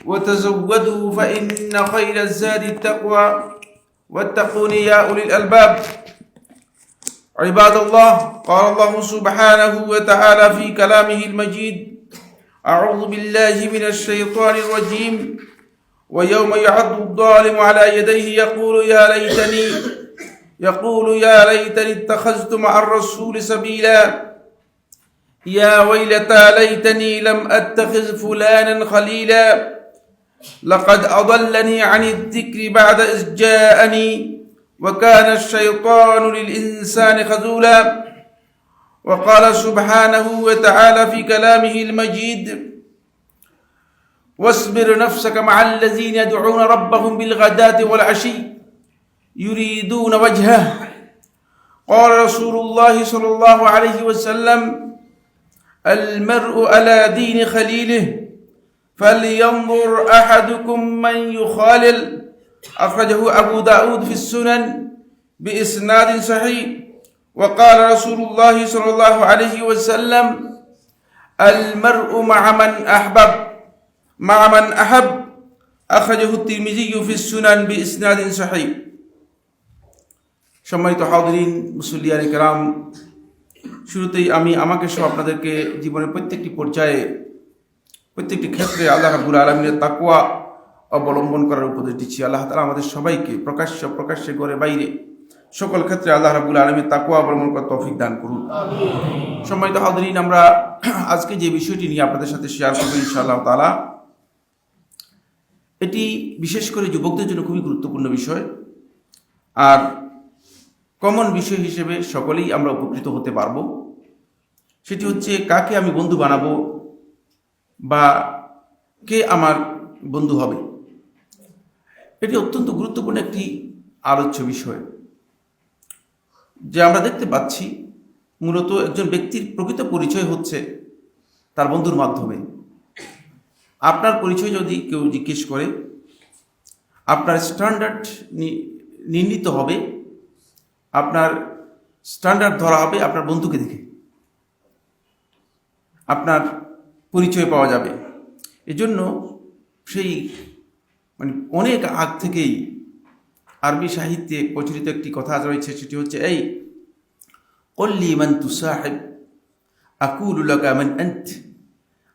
وتزودوا فإن خير الزاد التقوى واتقون يا أولي الألباب. عباد الله، قال الله سبحانه وتعالى في كلامه المجيد: أعوذ بالله من الشيطان الرجيم. ويوم يعض الظالم على يديه يقول يا ليتني اتخذت مع الرسول سبيلا. يا ويلتى ليتني لم أتخذ فلانا خليلا. لقد أضلني عن الذكر بعد إذ جاءني وكان الشيطان للإنسان خذولا. وقال سبحانه وتعالى في كلامه المجيد: واصبر نفسك مع الذين يدعون ربهم بالغداة والعشي يريدون وجهه. قال رسول الله صلى الله عليه وسلم: المرء على دين خليله فلينظر أحدكم من يخالل. أخرجه أبو داود في السنن بإسناد صحيح. وقال رسول الله صلى الله عليه وسلم: المرء مع من أحب. أخرجه الترمذي في السنن بإسناد صحيح. সম্মানিত হাজিরিন, মুসল্লিয়ানে কেরাম, শুরুতেই আমি আমাকে সহ আপনাদেরকে জীবনের প্রত্যেকটি পর্যায়ে, প্রত্যেকটি ক্ষেত্রে আল্লাহ রাব্বুল আলামিনের তাকওয়া অবলম্বন করার উপদেশ দিচ্ছি। আল্লাহ তাআলা আমাদের সবাইকে প্রকাশ্যে ঘরে বাইরে সকল ক্ষেত্রে আল্লাহ রাব্বুল আলামিনের তাকওয়া অবলম্বন করার তৌফিক দান করুন। সম্মানিত হাজিরিন, আমরা আজকে যে বিষয়টি নিয়ে আপনাদের সাথে শেয়ার করব ইনশাআল্লাহ তাআলা, এটি বিশেষ করে যুবকদের জন্য খুবই গুরুত্বপূর্ণ বিষয়, আর কমন বিষয় হিসেবে সকলেই আমরা উপকৃত হতে পারব। সেটি হচ্ছে কাকে আমি বন্ধু বানাবো বা কে আমার বন্ধু হবে। এটি অত্যন্ত গুরুত্বপূর্ণ একটি আলোচ্য বিষয়, যে আমরা দেখতে পাচ্ছি মূলত একজন ব্যক্তির প্রকৃত পরিচয় হচ্ছে তার বন্ধুর মাধ্যমে। আপনার পরিচয় যদি কেউ জিজ্ঞেস করে, আপনার স্ট্যান্ডার্ড নির্ণীত হবে, আপনার স্ট্যান্ডার্ড ধরা হবে আপনার বন্ধুকে দেখে, আপনার পরিচয় পাওয়া যাবে। এজন্য সেই অনেক আগ থেকেই আরবি সাহিত্যে প্রচলিত একটি কথা রয়েছে, সেটি হচ্ছে এই কল্লি মান তুসাহিব আকুলু লাকা মান আনত।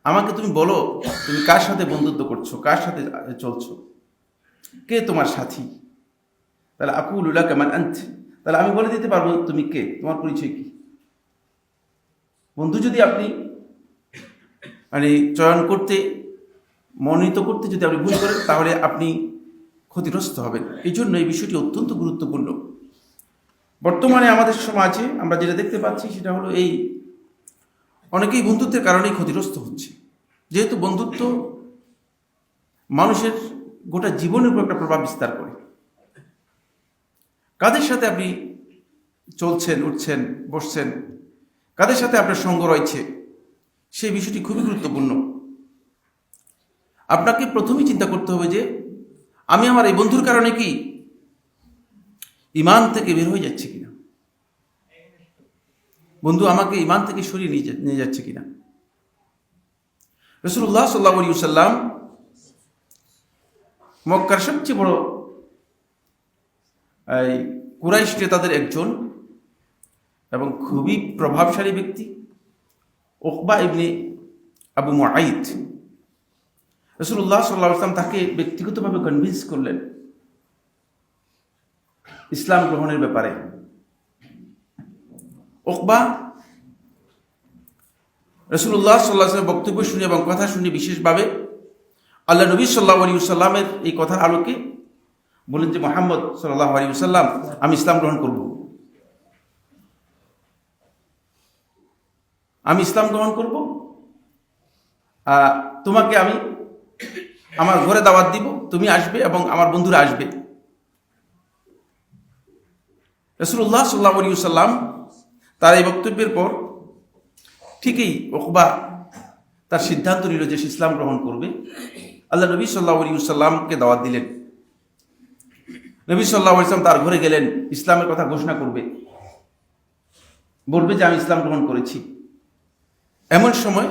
আমাকে তুমি বলো, তুমি কার সাথে বন্ধুত্ব করছো, কার সাথে চলছো, কে তোমার সাথী। তাহলে আকুলু লাকা মান আনত, তাহলে আমি বলে দিতে পারবো তুমি কে, তোমার পরিচয় কি। বন্ধু যদি আপনি চয়ন করতে, মনোনীত করতে যদি আপনি ভুল করেন, তাহলে আপনি ক্ষতিগ্রস্ত হবেন। এই জন্য এই বিষয়টি অত্যন্ত গুরুত্বপূর্ণ। বর্তমানে আমাদের সমাজে আমরা যেটা দেখতে পাচ্ছি সেটা হলো এই, অনেকেই বন্ধুত্বের কারণেই ক্ষতিগ্রস্ত হচ্ছে। যেহেতু বন্ধুত্ব মানুষের গোটা জীবনের উপর একটা প্রভাব বিস্তার করে। কাদের সাথে আপনি চলছেন, উঠছেন, বসছেন, কাদের সাথে আপনার সঙ্গ রয়েছে, সেই বিষয়টি খুবই গুরুত্বপূর্ণ। আপনাকে প্রথমেই চিন্তা করতে হবে যে আমি আমার এই বন্ধুর কারণে কি ঈমান থেকে বের হয়ে যাচ্ছে কিনা, বন্ধু আমাকে ঈমান থেকে সরিয়ে নিয়ে যাচ্ছে কিনা। রাসূলুল্লাহ সাল্লাল্লাহু আলাইহি ওয়াসাল্লাম মক্কার সবচেয়ে বড় কুরাইশ নেতাদের একজন এবং খুবই প্রভাবশালী ব্যক্তি উকবা ইবনে আবু মুআইত। রাসূলুল্লাহ সাল্লাল্লাহু আলাইহি ওয়াসাল্লাম তাকে ব্যক্তিগতভাবে কনভিন্স করলেন ইসলাম গ্রহণের ব্যাপারে। উকবা রাসূলুল্লাহ সাল্লাল্লাহু আলাইহি ওয়াসাল্লামের বক্তব্য শুনে এবং কথা শুনে বিশেষভাবে আল্লাহ নবী সাল্লাল্লাহু আলাইহি ওয়াসাল্লামের এই কথার আলোকে বলেন যে মুহাম্মদ সাল্লাল্লাহু আলাইহি ওয়াসাল্লাম, আমি ইসলাম গ্রহণ করব, আমি ইসলাম গ্রহণ করব, তোমাকে আমি আমার ঘরে দাওয়াত দিব, তুমি আসবে এবং আমার বন্ধুরা আসবে। রাসূলুল্লাহ সাল্লাল্লাহু আলাইহি ওয়াসাল্লাম তার এই বক্তব্যের পর ঠিকই উকবা তার সিদ্ধান্ত নিল যে সে ইসলাম গ্রহণ করবে। আল্লাহ নবী সাল্লাল্লাহু আলাইহি ওয়াসাল্লামকে দাওয়াত দিলেন। নবী সাল্লাল্লাহু আলাইহি ওয়াসাল্লাম তার ঘরে গেলেন, ইসলামের কথা ঘোষণা করবে, বলবে যে আমি ইসলাম গ্রহণ করেছি। এমন সময়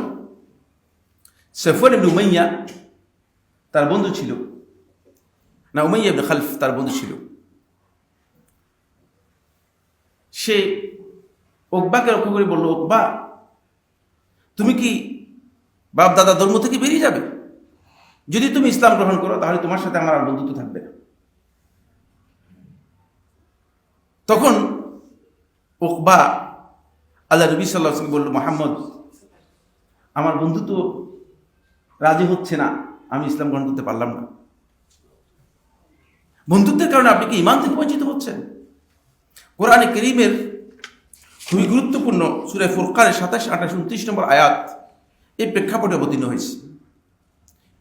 সাফওয়ান ইবনে উমাইয়া তার বন্ধু ছিল, না উমাইয়া ইবনে খালফ তার বন্ধু ছিল। সে উকবাকে লক্ষ্য করে বলল, উকবা, তুমি কি বাপ দাদা ধর্ম থেকে বেরিয়ে যাবে? যদি তুমি ইসলাম গ্রহণ করো তাহলে তোমার সাথে আমার আর বন্ধুত্ব থাকবে না। তখন উকবা আল্লাহ নবী সাল্লাল্লাহু আলাইহি ওয়াসাল্লাম বলল, মুহাম্মদ, আমার বন্ধু তো রাজি হচ্ছে না, আমি ইসলাম গ্রহণ করতে পারলাম না। বন্ধুত্বের কারণে আপনি কি ঈমান থেকে বঞ্চিত হচ্ছেন? কোরআনে কারীমের খুবই গুরুত্বপূর্ণ সূরা ফুরকানের 27, 28, 29 নম্বর আয়াত এই প্রেক্ষাপটে অবতীর্ণ হয়েছে,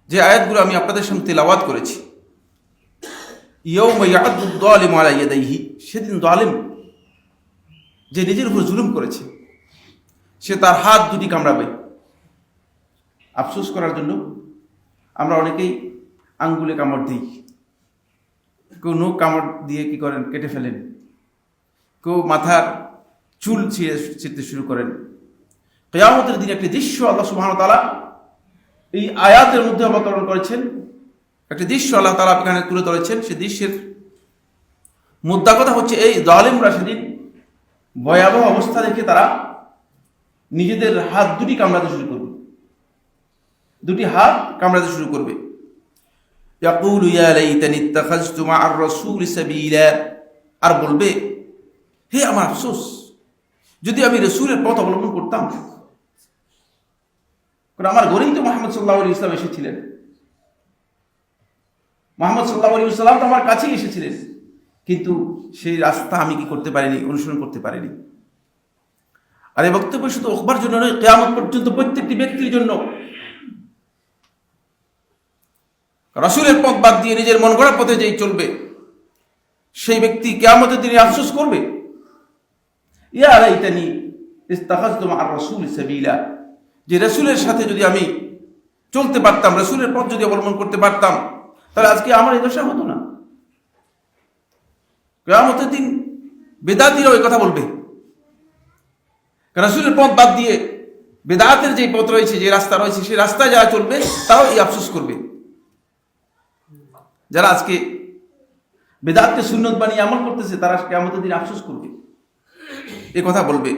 যে আয়াতগুলো আমি আপনাদের সামনে তেলাওয়াত করেছি। ইয়াউমা ইয়া'আদ্দু যালিমু আলা ইয়াদাইহি, সেদিন জালিম যে নিজের উপর জুলুম করেছে সে তার হাত দুটি কামড়াবে। আফসোস করার জন্য আমরা অনেকেই আঙ্গুলে কামড় দিই, কেউ নখ কামড় দিয়ে কি করেন, কেটে ফেলেন, কেউ মাথার চুল ছিঁড়তে শুরু করেন। কিয়ামতের দিন একটি দৃশ্য আল্লাহ সুবহানাহু ওয়া তাআলা এই আয়াতের মধ্যে অবতরণ করেছেন, একটি দৃশ্য আল্লাহ তাআলা এখানে তুলে ধরেছেন। সেই দৃশ্যের মুদ্রা কথা হচ্ছে এই জালিমরা সেদিন ভয়াবহ অবস্থা দেখে তারা নিজেদের হাত দুটি কামড়াতে শুরু করবে, দুটি হাত কামড়াতে শুরু করবে। ইয়াকুলু ইয়া লাইতানি ইত্তাখাযতু মা'আর রাসূলি সাবিলা, আর বলবে, হে আমার আফসোস, যদি আমি রাসূলের পথ অবলম্বন করতাম। কারণ আমার ঘরেই তো মুহাম্মদ সাল্লাল্লাহু আলাইহি ওয়াসাল্লাম এসেছিলেন, মুহাম্মদ সাল্লাল্লাহু আলাইহি ওয়াসাল্লাম তো আমার কাছেই এসেছিলেন, কিন্তু সেই রাস্তা আমি কি করতে পারিনি, অনুসরণ করতে পারিনি। আর এই বক্তব্য শুধু উকবার জন্য নয়, কিয়ামত পর্যন্ত প্রত্যেকটি ব্যক্তির জন্য। রাসূলের পথ বাদ দিয়ে নিজের মন গড়া পথে যেই চলবে সেই ব্যক্তি কিয়ামতের দিনে আফসোস করবে, ইয়া লাইতানি ইত্তাখাযতু মা'আর রাসূলি সাবিলা, যে রাসূলের সাথে যদি আমি চলতে পারতাম, রাসূলের পথ যদি অবলম্বন করতে পারতাম, তাহলে আজকে আমার এই দশা হতো না। কিয়ামতের দিন বেদাতীরা ওই কথা বলবে। রাসূলের পথ বাদ দিয়ে বেদাতের যে পথ রয়েছে, যে রাস্তা রয়েছে, সেই রাস্তায় যারা চলবে তারাও এই আফসোস করবে। যারা আজকে বেদাতকে সুন্নত বানিয়ে আমল করতেছে তারা কিয়ামতের দিন আফসোস করবে, এই কথা বলবে,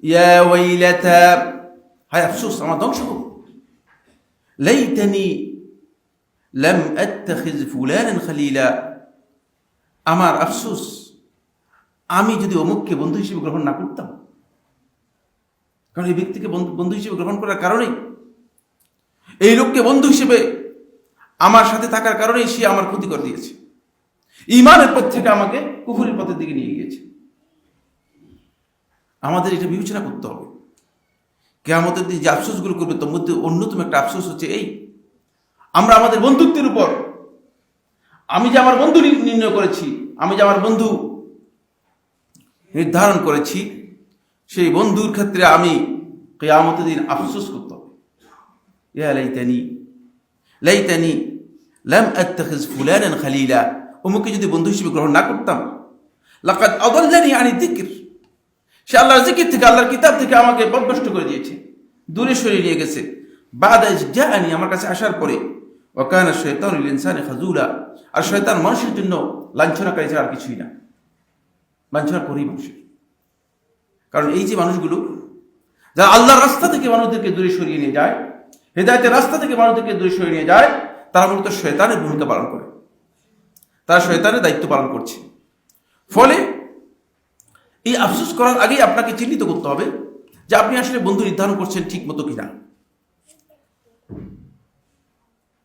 ইয়া ওয়াইলাতা, হায় আফসোস, আমার ধ্বংস হোক। লাইতানি লাম আত্তাখিজ ফুলানান খলিলা, আমার আফসোস, আমি যদি অমুককে বন্ধু হিসেবে গ্রহণ না করতাম। কারণ এই ব্যক্তিকে বন্ধু হিসেবে গ্রহণ করার কারণেই, এই লোককে বন্ধু হিসেবে আমার সাথে থাকার কারণেই সে আমার ক্ষতি করে দিয়েছে, ঈমানের পথ থেকে আমাকে কুফরের পথের দিকে নিয়ে গিয়েছে। আমাদের এটা বিবেচনা করতে হবে। কিয়ামতের দিন যে আফসোসগুলো করবে তার মধ্যে অন্যতম একটা আফসোস হচ্ছে এই, আমরা আমাদের বন্ধুত্বের উপর, আমি যে আমার বন্ধু নির্ণয় করেছি, আমি যে আমার বন্ধু নির্ধারণ করেছি, সেই বন্ধুর ক্ষেত্রে আমি কিয়ামতের দিন আফসোস করতে হবে। ইয়া লাইতানি লাইতানি লাম আত্তাখিজ ফুলানান খলিলা, অমুকে যদি বন্ধু হিসেবে গ্রহণ না করতাম, লাকাদ আদাল্লানি আনি যিকর, সে আল্লাহর জিকির থেকে, আল্লাহর কিতাব থেকে আমাকে পথভ্রষ্ট করে দিয়েছে, দূরে সরিয়ে নিয়ে গেছে। বাদা ইয জাআনি, আমার কাছে আসার পরে। ওয়া কানা শাইতানু লিল ইনসানি খাযুলা, আর শয়তান মানুষের জন্য লাঞ্ছনাকারী ছাড়া আর কিছুই না, লাঞ্ছনা করেই মানুষের। কারণ এই যে মানুষগুলো যারা আল্লাহর রাস্তা থেকে মানুষদেরকে দূরে সরিয়ে নিয়ে যায়, হেদায়েতের রাস্তা থেকে মানুষদেরকে দূরে সরিয়ে নিয়ে যায়, তারা মূলত শয়তানের ভূমিকা পালন করে, তারা শয়তানের দায়িত্ব পালন করছে। ফলে এই আফসোস করার আগেই আপনাকে চিহ্নিত করতে হবে যে আপনি আসলে বন্ধু নির্ধারণ করছেন ঠিক মতো কিনা।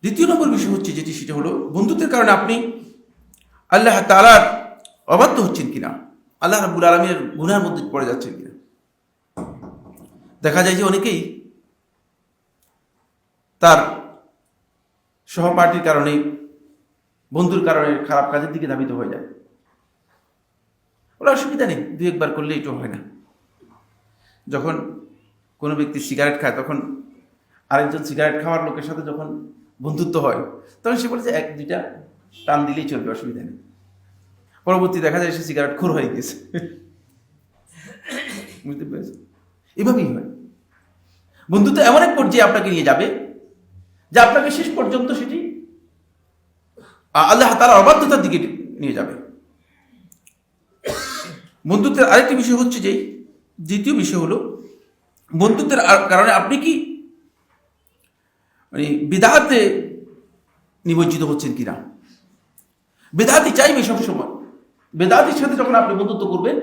দ্বিতীয় নম্বর বিষয় হচ্ছে যেটি, সেটা হলো বন্ধুত্বের কারণে আপনি আল্লাহ তাআলার অবাধ্য হচ্ছেন কিনা, আল্লাহ রাব্বুল আলামিনের গুনাহের মধ্যে পড়ে যাচ্ছেন কিনা। দেখা যায় যে অনেকেই তার সহপাঠীর কারণে, বন্ধুর কারণে খারাপ কাজের দিকে ধাবিত হয়ে যায়। ওরা অসুবিধা নেই, দুই একবার করলে এটাও হয় না। যখন কোনো ব্যক্তি সিগারেট খায়, তখন আরেকজন সিগারেট খাওয়ার লোকের সাথে যখন বন্ধুত্ব হয়, তখন সে বলে যে এক দুইটা টান দিলেই চলবে, অসুবিধা নেই। পরবর্তী দেখা যায় সে সিগারেট খোর হয়ে গেছে। বুঝতে পেরেছেন? এভাবেই হয়। বন্ধুত্ব এমন এক পর্যায়ে আপনাকে নিয়ে যাবে যা আপনাকে শেষ পর্যন্ত সেটি আল্লাহ তাআলার অবাধ্যতার দিকে নিয়ে যাবে। বন্ধুত্বের আরেকটি বিষয় হচ্ছে যে, দ্বিতীয় বিষয় হলো বন্ধুত্বের কারণে আপনি কি বিদআতে নিমজ্জিত হচ্ছেন কিনা। বেদাতি চাইবে সবসময়, বেদাতির সাথে যখন আপনি বন্ধুত্ব করবেন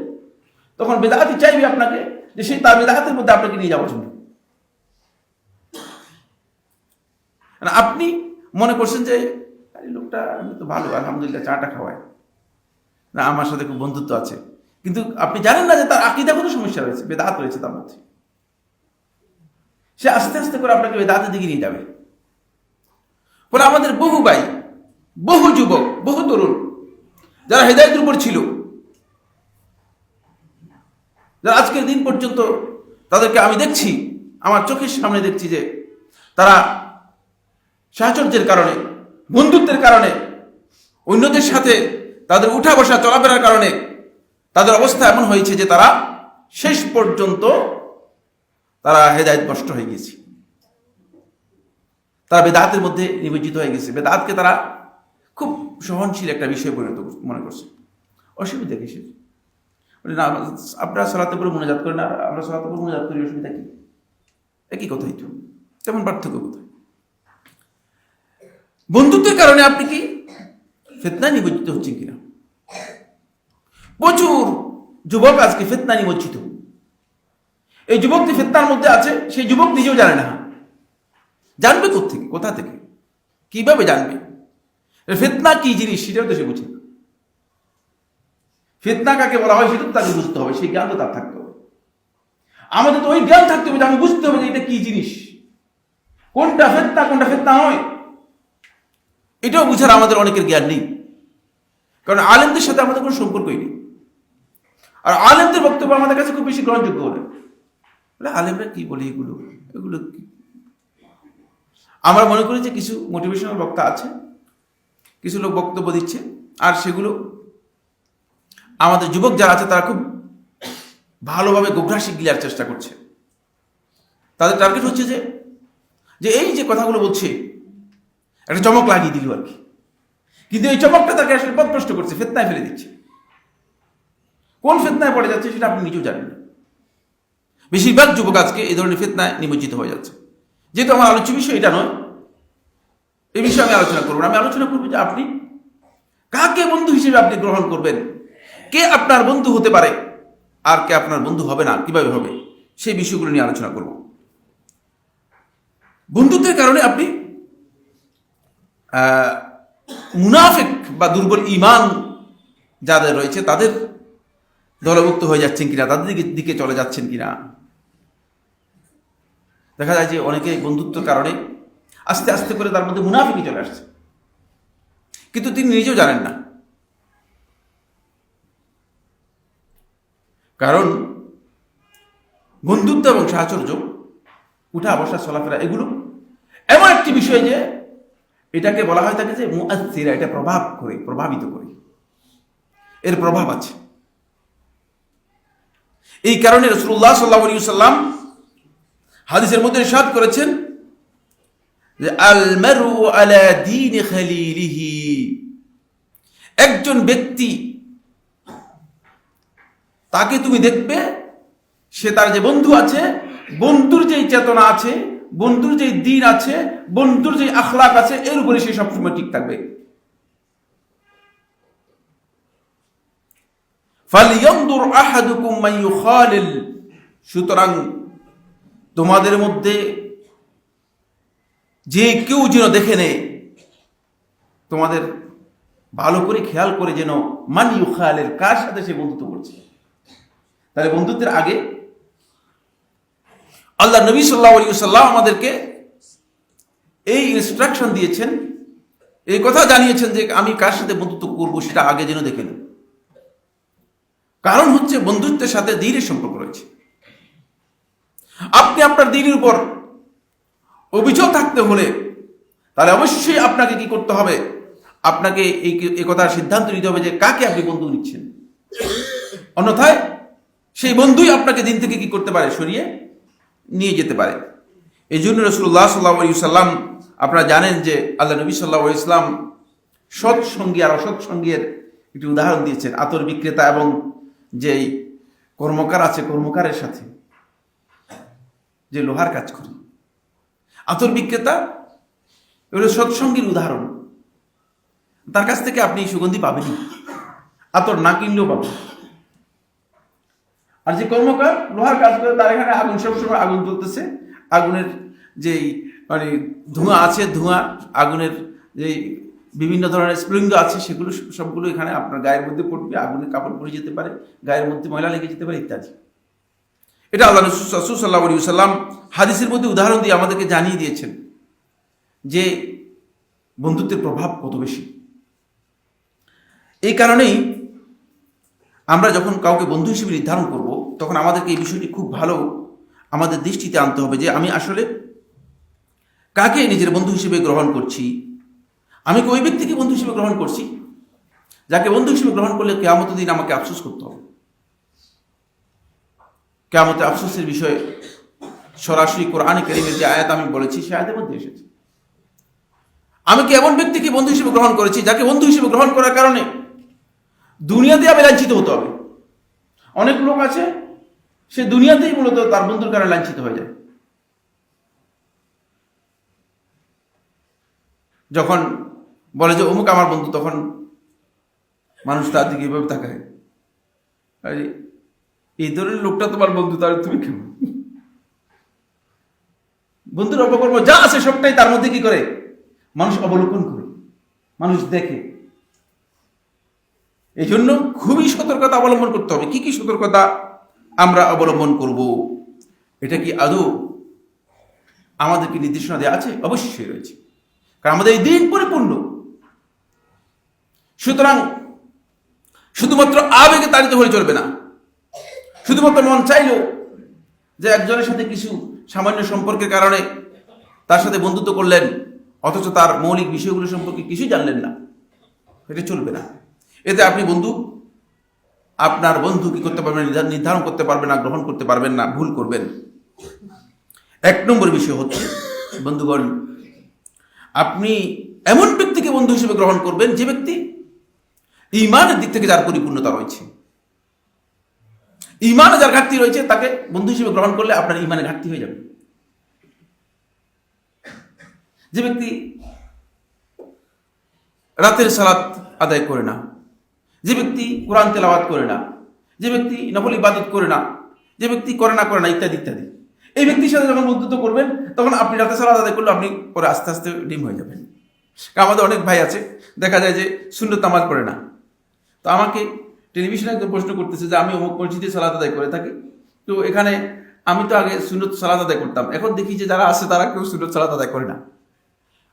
তখন বেদাতি চাইবে আপনাকে যে সেই তার বেদাতের মধ্যে আপনাকে নিয়ে যাওয়ার জন্য। আপনি মনে করছেন যে আরে লোকটা তো ভালো, আলহামদুলিল্লাহ চাটা খাওয়ায়, না আমার সাথে খুব বন্ধুত্ব আছে, কিন্তু আপনি জানেন না যে তার আকীদাগত সমস্যা রয়েছে, বেদাত রয়েছে তার মধ্যে। সে আস্তে আস্তে করে আপনাকে বেদাতের দিকে নিয়ে যাবে। ফলে আমাদের বহু ভাই, বহু যুবক, বহু তরুণ যারা হেদায়েতের উপর ছিল, যারা আজকের দিন পর্যন্ত তাদেরকে আমি দেখছি, আমার চোখের সামনে দেখছি যে তারা সাহচর্যের কারণে, বন্ধুত্বের কারণে, অন্যদের সাথে তাদের উঠা বসা চলাফেরার কারণে তাদের অবস্থা এমন হয়েছে যে তারা শেষ পর্যন্ত তারা হেদায়েত নষ্ট হয়ে গেছে, তারা বেদাতের মধ্যে নিমজ্জিত হয়ে গেছে। বেদাতকে তারা খুব সহনশীল একটা বিষয় পরিণত মনে করছে। অসুবিধা কিসের? না আপনারা সালাতে পড়ে মুনাজাত করেন আর আমরা সালাতে পড়ে মুনাজাত করি, অসুবিধা কি? একই কথাই তো, তেমন পার্থক্য কোথায়? বন্ধুত্বের কারণে আপনি কি ফিতনায় নিমজ্জিত হচ্ছেন কিনা? প্রচুর যুবক আজকে ফিতনায় নিমজ্জিত। এই যুবক যে ফিতনার মধ্যে আছে সেই যুবক নিজেও জানে না। জানবে কোত্থেকে, কোথা থেকে, কিভাবে জানবে? ফিতনা কি জিনিস সেটাও তো সে বুঝে না। ফিতনা কাকে বলা হয় সেটা তো তাকে বুঝতে হবে, সেই জ্ঞান তো তার থাকতে হবে। আমাদের তো ওই জ্ঞান থাকতে হবে যে আমি বুঝতে হবে যে এটা কি জিনিস, কোনটা ফিতনা কোনটা ফিতনা নয়। এটাও বুঝার আমাদের অনেকের জ্ঞান নেই, কারণ আলেমদের সাথে আমাদের কোনো সম্পর্কই নেই। আর আলেমদের বক্তব্য আমাদের কাছে খুব বেশি গ্রহণযোগ্য হলে আলেমরা কি বলে এগুলো এগুলো কি? আমরা মনে করি যে কিছু মোটিভেশনাল বক্তা আছে, কিছু লোক বক্তব্য দিচ্ছে, আর সেগুলো আমাদের যুবক যারা আছে তারা খুব ভালোভাবে গোগ্রাসী গিলার চেষ্টা করছে। তাদের টার্গেট হচ্ছে যে এই যে কথাগুলো বলছে একটা চমক লাগিয়ে দিল আর কি, কিন্তু এই চমকটা তাকে আসলে পথভ্রষ্ট করছে, ফিতনায় ফেলে দিচ্ছে। কোন ফিতনায় পড়ে যাচ্ছে সেটা আপনি নিজেও জানেন না। বেশিরভাগ যুবক আজকে এই ধরনের ফিতনায় নিমজ্জিত হয়ে যাচ্ছে। যেহেতু আমার আলোচ্য বিষয় এটা নয়, এই বিষয়ে আমি আলোচনা করবো না। আমি আলোচনা করবো যে আপনি কাকে বন্ধু হিসেবে আপনি গ্রহণ করবেন, কে আপনার বন্ধু হতে পারে আর কে আপনার বন্ধু হবে না, কিভাবে হবে, সেই বিষয়গুলো নিয়ে আলোচনা করব। বন্ধুত্বের কারণে আপনি মুনাফিক বা দুর্বল ঈমান যাদের রয়েছে তাদের দলভুক্ত হয়ে যাচ্ছেন কিনা, তাদের দিকে চলে যাচ্ছেন কিনা। দেখা যায় যে অনেকে বন্ধুত্বের কারণে আস্তে আস্তে করে তার মধ্যে মুনাফিকই চলে আসছে, কিন্তু তিনি নিজেও জানেন না। কারণ বন্ধুত্ব এবং সাহচর্য, উঠা বসা চলাফেরা, এগুলো এমন একটি বিষয় যে এটাকে বলা হয় থাকে যে মুআসসিরা, এটা প্রভাব করে, প্রভাবিত করে, এর প্রভাব আছে। এই কারণে রাসূলুল্লাহ সাল্লাল্লাহু আলাইহি ওয়াসাল্লাম হাদিসের মধ্যে ইরশাদ করেছেন যে আল মারউ আলা দীনি খালিলিহি, একজন ব্যক্তি তাকে তুমি দেখবে সে তার যে বন্ধু আছে, বন্ধুর যেই চেতনা আছে, বন্ধুর যেই দ্বীন আছে, বন্ধুর যেই আখলাক আছে, এর উপরে সে সবসময় ঠিক থাকবে। ফালিয়ানদুর আহাদুকুম মান ইউখালিল, সুতরাং তোমাদের মধ্যে যে কেউ যেন দেখে নেয়, তোমাদের ভালো করে খেয়াল করে যেন মান ইউখালিল, কার সাথে সে বন্ধুত্ব করছে। তাহলে বন্ধুত্বের আগে আল্লাহ নবী সাল্লাল্লাহু আলাইহি ওয়াসাল্লাম আমাদেরকে এই ইনস্ট্রাকশন দিয়েছেন, এই কথা জানিয়েছেন যে আমি কার সাথে বন্ধুত্ব করবো সেটা আগে যেন দেখে নেন। কারণ হচ্ছে বন্ধুত্বের সাথে দ্বীনের সম্পর্ক রয়েছে। আপনি আপনার দ্বীনের উপর অভিযোগ থাকতে হলে তাহলে অবশ্যই আপনাকে কি করতে হবে, আপনাকে এই কথার সিদ্ধান্ত নিতে হবে যে কাকে আপনি বন্ধু নিচ্ছেন। অন্যথায় সেই বন্ধুই আপনাকে দিন থেকে কি করতে পারে, সরিয়ে নিয়ে যেতে পারে। এই জন্য রাসূলুল্লাহ সাল্লাল্লাহু আলাইহি ওয়াসাল্লাম আপনারা জানেন যে আল্লাহ নবী সাল্লাল্লাহু আলাইহি ইসলাম সৎসঙ্গী আর অসৎসঙ্গীর একটি উদাহরণ দিয়েছেন। আতর বিক্রেতা এবং যেই কর্মকার আছে, কর্মকারের সাথে যে লোহার কাজ করে, আতর বিক্রেতা এগুলো সৎসঙ্গীর উদাহরণ। তার কাছ থেকে আপনি সুগন্ধি পাবেনই, আতর না কিনলেও পাবেন। আর যে কর্মকার লোহার কাজ করে, তার এখানে আগুন, সবসময় আগুন জ্বলতেছে, আগুনের যেই মানে ধোঁয়া আছে, ধোঁয়া আগুনের যে বিভিন্ন ধরনের স্প্রিঙ্গ আছে, সেগুলো সবগুলো এখানে আপনার গায়ের মধ্যে পড়বে, আগুনের কাপড় পরে যেতে পারে, গায়ের মধ্যে ময়লা লেগে যেতে পারে ইত্যাদি। এটা আল্লাহ রাসূল সাল্লাল্লাহু আলাইহি ওয়াসাল্লাম হাদিসের মধ্যে উদাহরণ দিয়ে আমাদেরকে জানিয়ে দিয়েছেন যে বন্ধুত্বের প্রভাব কত বেশি। এই কারণেই আমরা যখন কাউকে বন্ধু হিসেবে নির্ধারণ করব, তখন আমাদেরকে এই বিষয়টি খুব ভালো আমাদের দৃষ্টিতে আনতে হবে যে আমি আসলে কাকে নিজের বন্ধু হিসেবে গ্রহণ করছি। আমি কি ওই ব্যক্তিকে বন্ধু হিসেবে গ্রহণ করছি যাকে বন্ধু হিসেবে গ্রহণ করলে কিয়ামতের দিন আমাকে আফসোস করতে হবে? কিয়ামতে আফসোসের বিষয়ে সরাসরি কোরআনে কারীমের যে আয়াত আমি বলেছি, সে আয়াতের মধ্যে এসেছে। আমি কি এমন ব্যক্তিকে বন্ধু হিসেবে গ্রহণ করেছি যাকে বন্ধু হিসেবে গ্রহণ করার কারণে দুনিয়াতে আমি লাঞ্ছিত হতে হবে? অনেক লোক আছে, সে দুনিয়াতেই মূলত তার বন্ধুর কারণে লাঞ্ছিত হয়ে যায়। যখন বলে যে অমুক আমার বন্ধু, তখন মানুষ তার দিকে এভাবে তাকায়, আরে এই ধরনের লোকটা তোমার বন্ধু, তাহলে তুমি কেমন? বন্ধুর অপকর্ম যা আছে সবটাই তার মধ্যে কি করে মানুষ অবলোকন করে, মানুষ দেখে। এই জন্য খুবই সতর্কতা অবলম্বন করতে হবে। কি কি সতর্কতা আমরা অবলম্বন করব? এটা কি আদৌ আমাদেরকে নির্দেশনা দেওয়া আছে? অবশ্যই রয়েছে, কারণ আমাদের এই দিন পরিপূর্ণ। সুতরাং শুধুমাত্র আবেগে তাড়িত হয়ে চলবে না। শুধুমাত্র মন চাইল যে একজনের সাথে কিছু সামান্য সম্পর্কের কারণে তার সাথে বন্ধুত্ব করলেন, অথচ তার মৌলিক বিষয়গুলো সম্পর্কে কিছুই জানলেন না, এটা চলবে না। এতে আপনি আপনার বন্ধু কি করতে পারবেন, নির্ধারণ করতে পারবেন না, গ্রহণ করতে পারবেন না, ভুল করবেন। এক নম্বর বিষয় হচ্ছে, বন্ধুগণ, আপনি এমন ব্যক্তিকে বন্ধু হিসেবে গ্রহণ করবেন যে ব্যক্তি ঈমানের দিক থেকে যার পরিপূর্ণতা রয়েছে। ঈমানে যার ঘাটতি রয়েছে তাকে বন্ধু হিসেবে গ্রহণ করলে আপনার ঈমানের ঘাটতি হয়ে যাবে। যে ব্যক্তি রাতের সালাত আদায় করে না, যে ব্যক্তি কোরআন তেলাওয়াত করে না, যে ব্যক্তি নফল ইবাদত করে না, যে ব্যক্তি করে না ইত্যাদি ইত্যাদি, এই ব্যক্তির সাথে যখন বন্ধুত্ব করবেন, তখন আপনি রাতের সালাত আদায় করলে আপনি পরে আস্তে আস্তে ডিম হয়ে যাবেন। আমাদের অনেক ভাই আছে, দেখা যায় যে সুন্নত নামাজ পড়ে না, তো আমাকে টেলিভিশনে একদম প্রশ্ন করতেছে যে আমি অমুক মসজিদে সালাত আদায় করে থাকি, তো এখানে আমি তো আগে সুন্নত সালাত আদায় করতাম, এখন দেখি যে যারা আছে তারা কেউ সুন্নত সালাত আদায় করে না।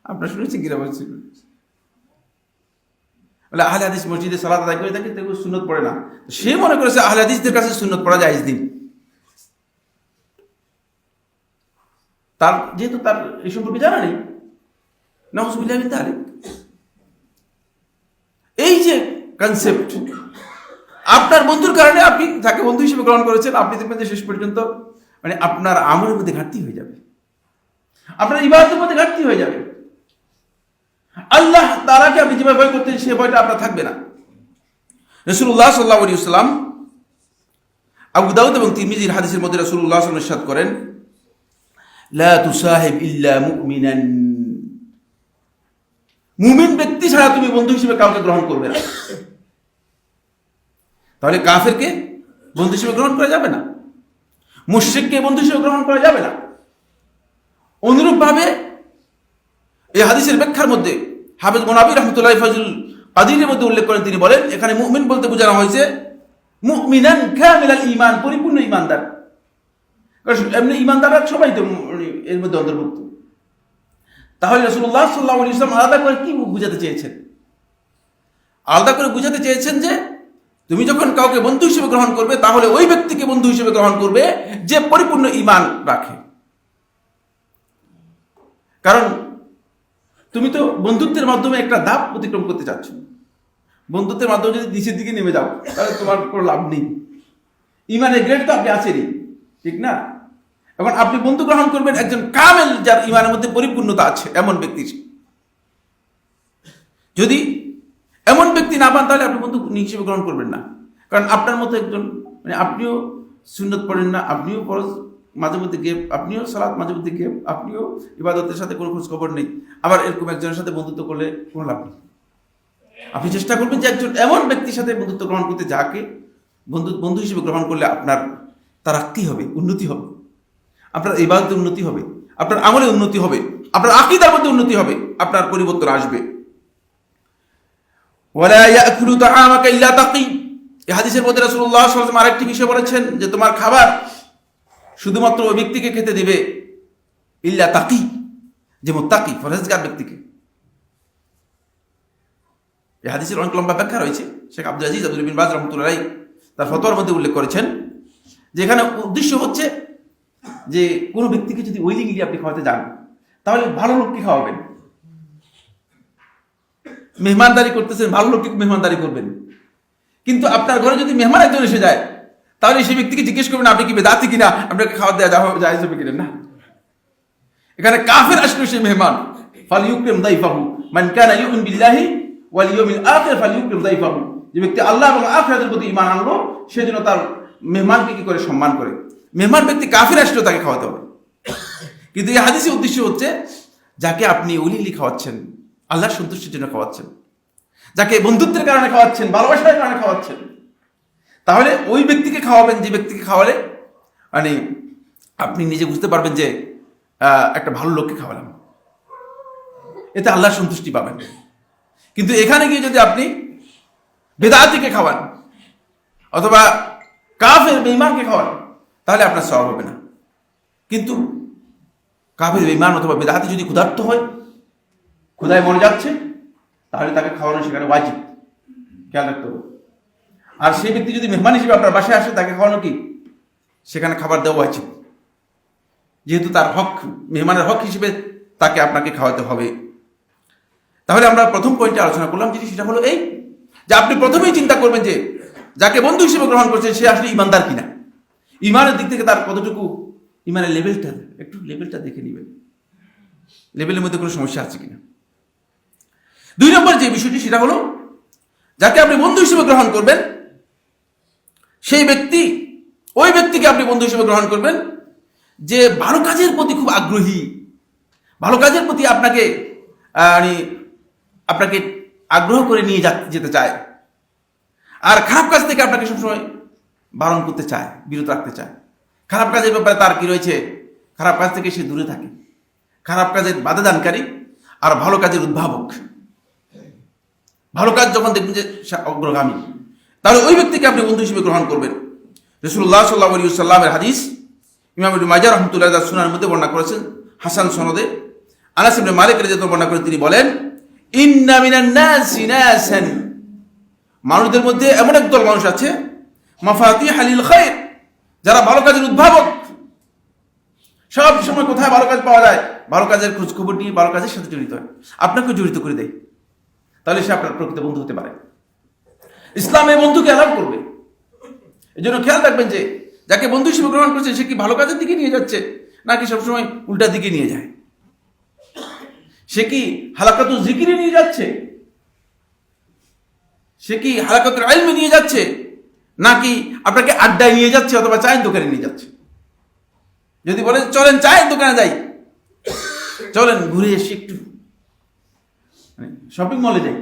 আপনারা শুনেছেন কিনা? বলে আহলে হাদিস মসজিদে সালাত আদায় করে থাকে, কেউ সুন্নত পড়ে না। সে মনে করেছে আহলে হাদিসদের কাছে সুন্নত পড়া জায়েজ দিন। তার যেহেতু তার এই সম্পর্কে জানা নেই, নাউযুবিল্লাহি মিন যালিক। এই যে কনসেপ্ট, আপনার বন্ধুর কারণে আপনি যাকে বন্ধু হিসেবে গ্রহণ করেছেন, আপনি দেখবেন যে শেষ পর্যন্ত মানে আপনার আমলের মধ্যে ঘাটতি হয়ে যাবে, আপনার ইবাদতের মধ্যে ঘাটতি হয়ে যাবে। আল্লাহ তাআলাকে আপনি যেভাবে ভয় করতেন, সে ভয়টা আপনার থাকবে না। রাসূলুল্লাহ সাল্লাল্লাহু আলাইহি ওয়াসাল্লাম আবু দাউদ এবং তিরমিজির হাদিসের মধ্যে রাসূলুল্লাহ সাল্লাল্লাহু আলাইহি ওয়াসাল্লাম ইরশাদ করেন, লা তুসাহিব ইল্লা মুমিনান, মুমিন ব্যক্তি ছাড়া তুমি বন্ধু হিসেবে কাউকে গ্রহণ করবে না। তাহলে কাফেরকে বন্ধু হিসেবে গ্রহণ করা যাবে না, মুশরিককে বন্ধু হিসেবে গ্রহণ করা যাবে না। অনুরূপভাবে এই হাদিসের ব্যাখ্যার মধ্যে হাফেজ মুনাবী রাহমাতুল্লাহি ফাজল কাদিরের মধ্যে উল্লেখ করেন, তিনি বলেন এখানে মুমিন বলতে বোঝানো হয়েছে মুমিনান কামিলাল ঈমান, পরিপূর্ণ ঈমানদার। এমনি ঈমানদাররা সবাই তো এর মধ্যে অন্তর্ভুক্ত। তাহলে রাসূলুল্লাহ সাল্লাল্লাহু আলাইহি ওয়াসাল্লাম আলাদা করে কি বুঝাতে চেয়েছেন? আলাদা করে বুঝাতে চেয়েছেন যে তুমি যখন কাউকে বন্ধু হিসেবে গ্রহণ করবে, তাহলে ওই ব্যক্তিকে বন্ধু হিসেবে গ্রহণ করবে যে পরিপূর্ণ ঈমান রাখে। কারণ তুমি তো বন্ধুত্বের মাধ্যমে একটা ধাপ অতিক্রম করতে চাচ্ছ। বন্ধুত্বের মাধ্যমে যদি নিচের দিকে নেমে যাও, তাহলে তোমার কোনো লাভ নেই। ঈমানের গ্রেড তো আপনি আছেনই, ঠিক না? এখন আপনি বন্ধু গ্রহণ করবেন একজন কামেল, যার ইমানের মধ্যে পরিপূর্ণতা আছে, এমন ব্যক্তির। যদি এমন ব্যক্তি না পান তাহলে আপনি বন্ধু হিসেবে গ্রহণ করবেন না। কারণ আপনার মতো একজন, মানে আপনিও সুন্নত পড়েন না, আপনিও ফরজ মাঝে মধ্যে গেপ, আপনিও সালাত মাঝে মধ্যে গেপ, আপনিও ইবাদতের সাথে কোনো খোঁজ খবর নেই, আবার এরকম একজনের সাথে বন্ধুত্ব করলে কোনো লাভ নেই। আপনি চেষ্টা করবেন যে একজন এমন ব্যক্তির সাথে বন্ধুত্ব গ্রহণ করতে, যাকে বন্ধু হিসেবে গ্রহণ করলে আপনার তারাক্কি হবে, উন্নতি হবে, আপনার ইবাদতে উন্নতি হবে, আপনার আমলে উন্নতি হবে, আপনার আকীদার মধ্যে উন্নতি হবে, আপনার পরিবর্তন আসবে। ওয়ালা ইয়াকুলু তাআমাকা ইল্লা তাকী, এই হাদিসের মধ্যে রাসূলুল্লাহ সাল্লাল্লাহু আলাইহি ওয়াসাল্লাম আরেকটি বিষয় বলেছেন যে তোমার খাবার শুধুমাত্র ওই ব্যক্তিকে খেতে দিবে ইল্লা তাকী, যে মুত্তাকি, পরহেজগার ব্যক্তিকে। এই হাদিসের অনেক লম্বা ব্যাখ্যা রয়েছে। শেখ আব্দুল আজিজ আব্দুল বিন বাজ রাহমাতুল্লাহ আলাইহি তার ফতোয়ার মধ্যে উল্লেখ করেছেন যে এখানে উদ্দেশ্য হচ্ছে যে কোনো ব্যক্তিকে যদি ওইলিগলি আপনি খাওয়াতে যান, তাহলে ভালো লোককে খাওয়াবেন। মেহমানদারি করতেছেন, ভালো লোককে মেহমানদারি করবেন। কিন্তু আপনার ঘরে যদি মেহমান একজন এসে যায়, তাহলে সেই ব্যক্তিকে জিজ্ঞেস করবেন আপনি কি বেদাতি কিনা, আপনাকে খাওয়া দেওয়া জায়েজ হবে কিনা। না, এখানে কাফের আসলে সেই মেহমান, ফালইউকরিম দাইফাহু মান কানা ইউমিন বিল্লাহি ওয়াল ইয়াউমিল আখির ফালইউকরিম দাইফাহু, যে ব্যক্তি আল্লাহ এবং আখিরাতের প্রতি ঈমান আনলো, সেজন্য তার মেহমানকে কি করে সম্মান করে। মেহমান ব্যক্তি কাফের আসলেও তাকে খাওয়াতে হবে। কিন্তু এই হাদিসের উদ্দেশ্য হচ্ছে যাকে আপনি ওলিলি খাওয়াচ্ছেন, আল্লাহর সন্তুষ্টির জন্য খাওয়াচ্ছেন, যাকে বন্ধুত্বের কারণে খাওয়াচ্ছেন, ভালোবাসার কারণে খাওয়াচ্ছেন, তাহলে ওই ব্যক্তিকে খাওয়াবেন যে ব্যক্তিকে খাওয়ালে মানে আপনি নিজে বুঝতে পারবেন যে একটা ভালো লোককে খাওয়ালাম, এতে আল্লাহর সন্তুষ্টি পাবেন। কিন্তু এখানে গিয়ে যদি আপনি বেদাতিকে খাওয়ান অথবা কাফের বেঈমানকে খাওয়ান, তাহলে আপনার সওয়াব হবে না। কিন্তু কাফের বেঈমান অথবা বেদাতি যদি ক্ষুধার্ত হয়, ক্ষুধায় মরে যাচ্ছে, তাহলে তাকে খাওয়ানো সেখানে ওয়াজিব, খেয়াল রাখতে হবে। আর সেই ব্যক্তি যদি মেহমান হিসেবে আপনার বাসায় আসে, তাকে খাওয়ানো কি সেখানে খাবার দেওয়া ওয়াজিব, যেহেতু তার হক, মেহমানের হক হিসেবে তাকে আপনাকে খাওয়াতে হবে। তাহলে আমরা প্রথম পয়েন্টে আলোচনা করলাম, যেটি সেটা হলো এই যে আপনি প্রথমেই চিন্তা করবেন যে যাকে বন্ধু হিসেবে গ্রহণ করছেন সে আসলে ইমানদার কিনা, ইমানের দিক থেকে তার কতটুকু, ইমানের লেভেলটা একটু লেভেলটা দেখে নেবেন, লেভেলের মধ্যে কোনো সমস্যা আছে কিনা। 2 নম্বর যে বিষয়টি সেটা হলো যাকে আপনি বন্ধু হিসেবে গ্রহণ করবেন, সেই ব্যক্তি, ওই ব্যক্তিকে আপনি বন্ধু হিসেবে গ্রহণ করবেন যে ভালো কাজের প্রতি খুব আগ্রহী, ভালো কাজের প্রতি আপনাকে আপনাকে আগ্রহ করে নিয়ে যেতে চায়, আর খারাপ কাজ থেকে আপনাকে সবসময় বারণ করতে চায়, বিরত রাখতে চায়। খারাপ কাজের ব্যাপারে তার কি রয়েছে, খারাপ কাজ থেকে সে দূরে থাকে, খারাপ কাজের বাধা দানকারী আর ভালো কাজের উদ্ভাবক। ভালো কাজ যখন দেখবেন যে অগ্রগামী, তাহলে ওই ব্যক্তিকে আপনি বন্ধু হিসেবে গ্রহণ করবেন। রাসূলুল্লাহ সাল্লাল্লাহু আলাইহি ওয়াসাল্লামের হাদিস ইমাম ইবনে মাজাহ রাহমাতুল্লাহ আলাইহি সুনানের মধ্যে বর্ণনা করেছেন হাসান সনদে। আনাস ইবনে মালিক রাদিয়াল্লাহু বর্ণনা করে তিনি বলেন, ইন্না মিনান নাসি নাসান, মানুষদের মধ্যে এমন একদল মানুষ আছে, মাফাতিহুল লিল খায়র, যারা ভালো কাজের উদ্ভাবক। সব সময় কোথায় ভালো কাজ পাওয়া যায়, ভালো কাজের খোঁজ খবর নিয়ে ভালো কাজের সাথে জড়িত হয়, আপনাকে জড়িত করে দেয়, তাহলে সে আপনার প্রকৃত বন্ধু হতে পারে। ইসলাম এই বন্ধুকে অ্যালাউ করবে। এই জন্য খেয়াল রাখবেন যে যাকে বন্ধু হিসেবে গ্রহণ করছে সে কি ভালো কাজের দিকে নিয়ে যাচ্ছে নাকি সবসময় উল্টা দিকে নিয়ে যায়, সে কি হালাকাতুল জিকিরে নিয়ে যাচ্ছে, সে কি হালাকাতুল ইলমে নিয়ে যাচ্ছে, নাকি আপনাকে আড্ডায় নিয়ে যাচ্ছে অথবা চায়ের দোকানে নিয়ে যাচ্ছে। যদি বলে চলেন চায়ের দোকানে যাই, চলেন ঘুরে এসে একটু শপিং মলে যাই,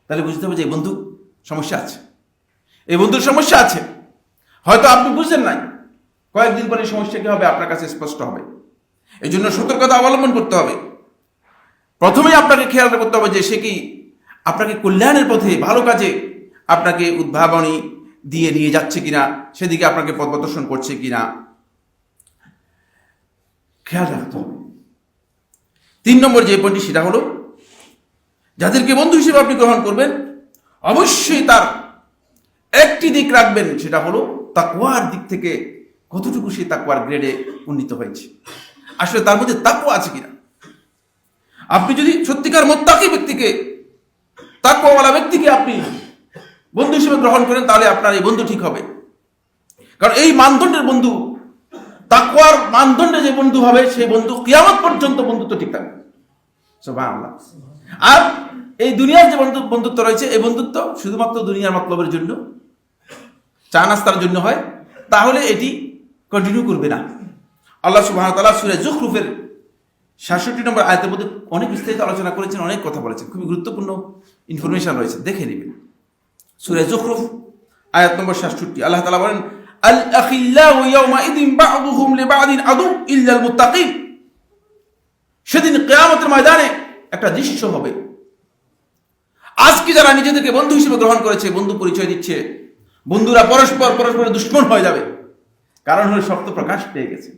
তাহলে বুঝতে হবে যে এই বন্ধু সমস্যা আছে, এই বন্ধুর সমস্যা আছে। হয়তো আপনি বুঝলেন নাই, কয়েকদিন পরে সমস্যা কি হবে আপনার কাছে স্পষ্ট হবে। এই জন্য সতর্কতা অবলম্বন করতে হবে। প্রথমেই আপনাকে খেয়াল করতে হবে যে সে কি আপনাকে কল্যাণের পথে, ভালো কাজে আপনাকে উদ্ভাবনী দিয়ে নিয়ে যাচ্ছে কিনা, সেদিকে আপনাকে পথ প্রদর্শন করছে কিনা, খেয়াল রাখতে হবে। 3 নম্বর যে পয়েন্টটি সেটা হলো যাদেরকে বন্ধু হিসেবে আপনি গ্রহণ করবেন, অবশ্যই তার একটি দিক রাখবেন, সেটা হলো তাকওয়ার দিক থেকে কতটুকু সে তাকওয়ার গ্রেডে উন্নীত হয়েছে, আসলে তার মধ্যে তাকওয়া আছে কিনা। আপনি যদি সত্যিকার মুত্তাকি ব্যক্তিকে, তাকওয়াওয়ালা ব্যক্তিকে আপনি বন্ধু হিসেবে গ্রহণ করেন, তাহলে আপনার এই বন্ধু ঠিক হবে। কারণ এই মানদণ্ডের বন্ধু তাকওয়ার মানদণ্ডে যে বন্ধু হবে সেই বন্ধু কিয়ামত পর্যন্ত বন্ধুত্ব ঠিক থাকবে। সুবহানাল্লাহ। আর এই দুনিয়ার যে বন্ধুত্ব রয়েছে, এই বন্ধুত্ব শুধুমাত্র দুনিয়ার মতলবের জন্য, চা নাস্তার জন্য হয়, তাহলে এটি কন্টিনিউ করবে না। আল্লাহ সুবহানাহু ওয়া তাআলা সূরা যুখরুফের ৬৭ নম্বর আয়াতের মধ্যে অনেক বিস্তারিত আলোচনা করেছেন, অনেক কথা বলেছেন, খুবই গুরুত্বপূর্ণ ইনফরমেশন রয়েছে, দেখে নেবেন। সূরা যুখরুফ আয়াত নম্বর ৬৭, আল্লাহ তাআলা বলেন, আল আখিল্লাহু ইয়াওমাইযিন বা'দুহুম লিবা'দিন আদু ইল্লাল মুত্তাকিন। সেদিন কিয়ামতের ময়দানে একটা দৃশ্য হবে। আজকে যারা নিজেদেরকে বন্ধু হিসেবে গ্রহণ করেছে, বন্ধু পরিচয় দিচ্ছে, বন্ধুরা পরস্পরের দুশমন হয়ে যাবে। কারণ হলো সত্য প্রকাশ পেয়ে গেছে।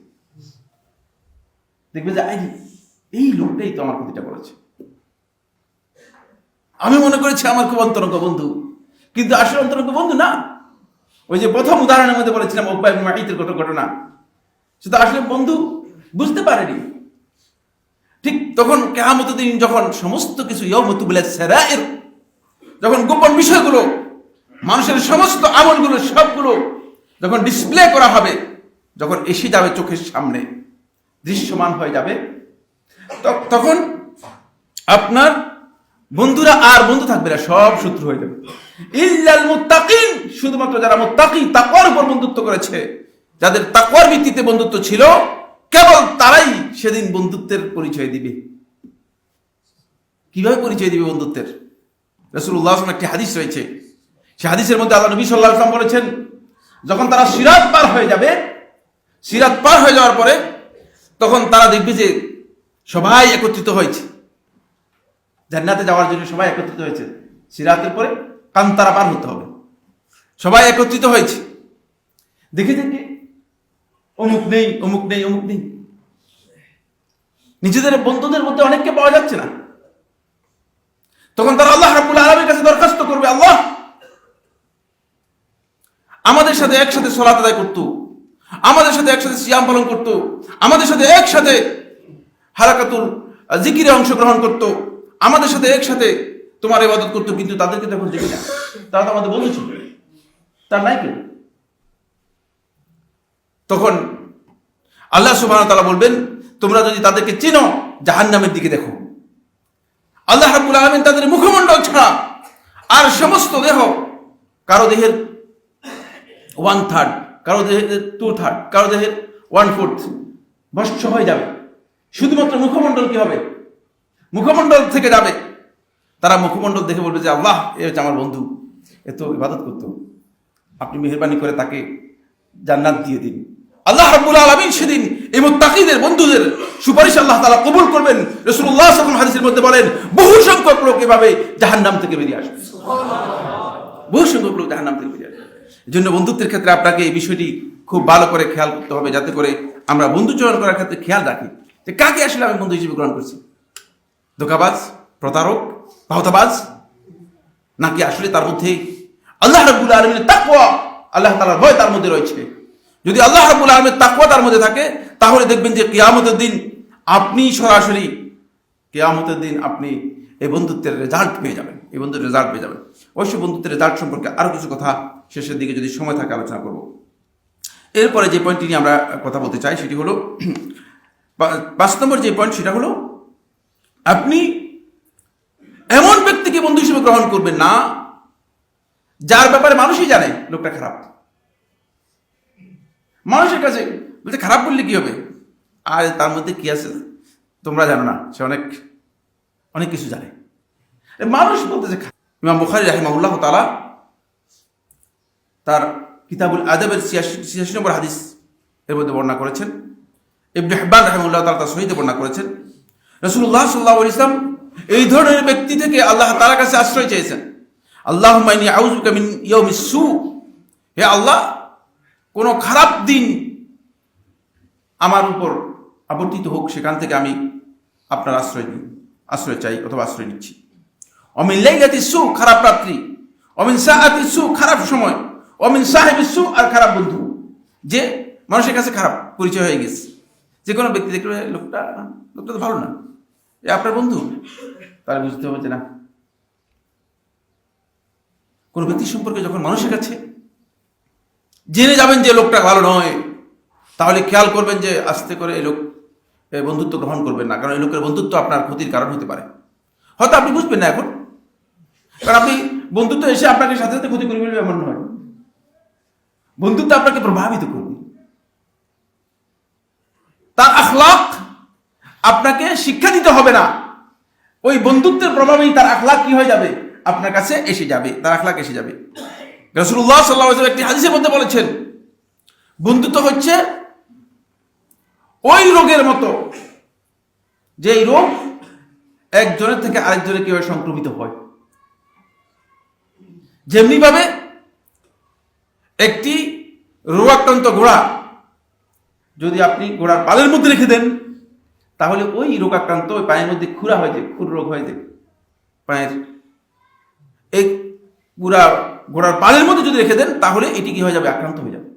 দেখবে যে এই লোকটাই তো আমার ক্ষতিটা করেছে, আমি মনে করেছি আমার খুব অন্তরঙ্গ বন্ধু, কিন্তু আসলে অন্তরঙ্গ বন্ধু না। ওই যে প্রথম উদাহরণের মধ্যে বলেছিলাম উকবা ইবনে মুআইতের ঘটনা, সেটা আসলে বন্ধু বুঝতে পারেনি। ঠিক তখন কিয়ামতের দিন যখন সমস্ত কিছু ইয়াউমা তুবলাস সারাইর, যখন গোপন বিষয়গুলো, মানুষের সমস্ত আমলগুলো সবগুলো যখন ডিসপ্লে করা হবে, যখন এসে যাবে চোখের সামনে, দৃশ্যমান হয়ে যাবে, তখন আপনার বন্ধুরা আর বন্ধু থাকবে না, সব শত্রু হয়ে যাবে। ইল্লাল মুত্তাকিন, শুধুমাত্র যারা মুত্তাকি, তাকওয়ার উপর বন্ধুত্ব করেছে, যাদের তাকওয়ার ভিত্তিতে বন্ধুত্ব ছিল, কেবল তারাই সেদিন বন্ধুত্বের পরিচয় দিবে। কিভাবে পরিচয় দিবে বন্ধুত্বের? রাসূলুল্লাহ সাল্লাল্লাহু আলাইহি ওয়াসাল্লাম একটি হাদিস রয়েছে, সেই হাদিসের মধ্যে আল্লাহ নবী সাল্লাল্লাহু আলাইহি ওয়াসাল্লাম বলেছেন, যখন তারা সিরাত পার হয়ে যাবে, সিরাত পার হয়ে যাওয়ার পরে তখন তারা দেখবে যে সবাই একত্রিত হয়েছে, জান্নাতে যাওয়ার জন্য সবাই একত্রিত হয়েছে। সিরাতের পরে কান্তারা পার হতে হবে, সবাই একত্রিত হয়েছে। দেখে দেখে অমুক নেই, অমুক নেই, অমুক নেই, নিজেদের বন্ধুদের মধ্যে অনেককে পাওয়া যাচ্ছে না। তখন তারা আল্লাহ রাব্বুল আলামিনের কাছে দরখাস্ত করবে, আল্লাহ আমাদের সাথে একসাথে সালাত আদায় করতো, আমাদের সাথে একসাথে সিয়াম পালন করতো, আমাদের সাথে একসাথে হারাকাতুল জিকিরে অংশগ্রহণ করতো, আমাদের সাথে একসাথে তোমার ইবাদত করতো, কিন্তু তাদেরকে তখন দেখি না। তারা তো আমাদের বন্ধু ছিল, তার নাই কেউ। তখন আল্লাহ সুবহানাহু ওয়া তাআলা বলবেন, তোমরা যদি তাদেরকে চিনো, জাহান্নামের দিকে দেখো। আল্লাহ রাব্বুল আলামিন তাদের মুখমণ্ডল ছাড়া আর সমস্ত দেহ, কারো দেহের 1/3, কারো দেহের 2/3, কারো দেহের 1/4 ভস্ম হয়ে যাবে। শুধুমাত্র মুখমণ্ডল কি হবে? মুখমণ্ডল থেকে যাবে। তারা মুখমণ্ডল দেখে বলবে যে আল্লাহ, এ হচ্ছে আমার বন্ধু, এ তো ইবাদত করতো, আপনি মেহেরবানি করে তাকে জান্নাত দিয়ে দিন। আল্লাহ রাব্বুল আলামিন সেদিন এই মুত্তাকিদের বন্ধুদের সুপারিশ আল্লাহ তাআলা কবুল করবেন। রাসূলুল্লাহ সাল্লাল্লাহু আলাইহি ওয়াসাল্লাম হাদিসের মধ্যে বলেন, বহু সংখ্যক লোক এভাবে জাহান্নাম থেকে বেরিয়ে আসবে, বহু সংখ্যক লোক জাহান্নাম থেকে বেরিয়ে আসবে। এজন্য বন্ধুত্বের ক্ষেত্রে আপনাকে এই বিষয়টি খুব ভালো করে খেয়াল করতে হবে, যাতে করে আমরা বন্ধু চয়ন করার ক্ষেত্রে খেয়াল রাখি যে কাকে আসলে আমি বন্ধু হিসেবে গ্রহণ করছি। ধোঁকাবাজ, প্রতারক, ভাওতাবাজ, নাকি আসলে তার মধ্যে আল্লাহ রাব্বুল আলামিনের তাকওয়া, আল্লাহ তাআলার ভয় তার মধ্যে রয়েছে। যদি আল্লাহ রাব্বুল আলামিনের তাকওয়া তার মধ্যে থাকে, তাহলে দেখবেন যে কিয়ামতের দিন আপনি সরাসরি কিয়ামতের দিন আপনি এই বন্ধুত্বের রেজাল্ট পেয়ে যাবেন, এই বন্ধুত্বের রেজাল্ট পেয়ে যাবেন। অবশ্যই বন্ধুত্বের রেজাল্ট সম্পর্কে আরো কিছু কথা শেষের দিকে যদি সময় থাকে আলোচনা করব। এরপরে যে পয়েন্টটি নিয়ে আমরা কথা বলতে চাই সেটি হলো ৫ নম্বর যে পয়েন্ট, সেটা হলো আপনি এমন ব্যক্তিকে বন্ধু হিসেবে গ্রহণ করবেন না যার ব্যাপারে মানুষই জানে লোকটা খারাপ। মানুষের কাছে বলতে খারাপ বললে কি হবে, আর তার মধ্যে কি আছে তোমরা জানো না, সে অনেক অনেক কিছু জানে। মানুষ বলতে যে, ইমাম বুখারী রাহিমাহুল্লাহ তাআলা তার কিতাবুল আদাবের ৮৬ নম্বর হাদিস এর মধ্যে বর্ণনা করেছেন, ইবনে হিব্বান রাহিমাহুল্লাহ তাআলা তার সহিহে বর্ণনা করেছেন, রাসূলুল্লাহ সাল্লাল্লাহু আলাইহি ওয়াসাল্লাম এই ধরনের ব্যক্তি থেকে আল্লাহ তাআলার কাছে আশ্রয় চেয়েছেন। আল্লাহুম্মা ইন্নী আউযুবিকা মিন ইয়াউমিস সু, হে আল্লাহ, কোনো খারাপ দিন আমার উপর আবর্তিত হোক, সেখান থেকে আমি আপনার আশ্রয় চাই অথবা আশ্রয় নিচ্ছি। অমিন লাইলাতিস সু, খারাপ রাত্রি, অমিন সাআতিস সু, খারাপ সময়, অমিন সাহিবিস সু, আর খারাপ বন্ধু, যে মানুষের কাছে খারাপ পরিচয় হয়ে গেছে। যে কোনো ব্যক্তি দেখলে লোকটা তো ভালো না, এ আপনার বন্ধু, তাহলে বুঝতে হবে যে না। কোন ব্যক্তি সম্পর্কে যখন মানুষের কাছে জেনে যাবেন যে লোকটা ভালো নয়, তাহলে খেয়াল করবেন যে আস্তে করে এই লোক বন্ধুত্ব গ্রহণ করবেন না, কারণ এই লোকের বন্ধুত্ব আপনার ক্ষতির কারণ হতে পারে। হয়তো আপনি বুঝবেন না এখন, কারণ আপনি বন্ধুত্ব এসে আপনাকে সাথে সাথে ক্ষতি করে ফেলবে এমন নয়। বন্ধুত্ব আপনাকে প্রভাবিত করবে, তার আখলাক আপনাকে শিক্ষা দিতে হবে না, ওই বন্ধুত্বের প্রভাবেই তার আখলাক কি হয়ে যাবে, আপনার কাছে এসে যাবে, তার আখলাক এসে যাবে। রাসূলুল্লাহ সাল্লাল্লাহু আলাইহি ওয়াসাল্লাম একটি হাদিসের মধ্যে বলেছেন, বন্ধুত্ব হচ্ছে ওই রোগের মতো যে রোগ একজনের থেকে আরেকজনে কিভাবে সংক্রমিত হয়। যেমনি ভাবে একটি রোগাক্রান্ত ঘোড়া যদি আপনি ঘোড়ার পালের মধ্যে রেখে দেন, তাহলে ওই রোগাক্রান্ত ওই পায়ের মধ্যে খুরা হয়ে যায়, খুর রোগ হয়ে যায় পায়ের, এই পুরা ঘোড়ার পালের মধ্যে যদি রেখে দেন, তাহলে এটি কি হয়ে যাবে, আক্রান্ত হয়ে যাবে।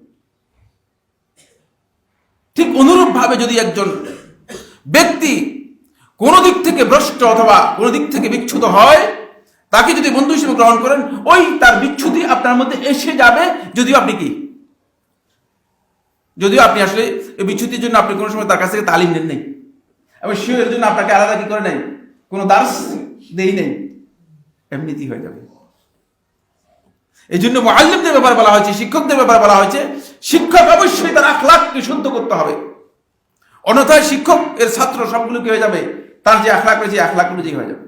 ঠিক অনুরূপ ভাবে যদি একজন ব্যক্তি কোন দিক থেকে ভ্রষ্ট অথবা কোন দিক থেকে বিচ্ছুত হয়, তাকে যদি বন্ধু হিসেবে গ্রহণ করেন, ওই তার বিচ্ছুতি আপনার মধ্যে এসে যাবে, যদিও আপনি আসলে এই বিচ্ছুতির জন্য আপনি কোনো সময় তার কাছ থেকে তালিম নেন নাই, এবং সে এর জন্য আপনাকে আলাদা কি করে নাই, কোনো দার্স দেই নেই, এমনিতেই হয়ে যাবে। এই জন্য মুআল্লিমদের ব্যাপারে বলা হয়েছে, শিক্ষকদের ব্যাপারে বলা হয়েছে, শিক্ষক অবশ্যই তার আখলাককে শুদ্ধ করতে হবে, অন্যথায় শিক্ষক এর ছাত্র সবগুলো কি হয়ে যাবে, তার যে আখলাক রয়েছে আখলাক অনুযায়ী হয়ে যাবে।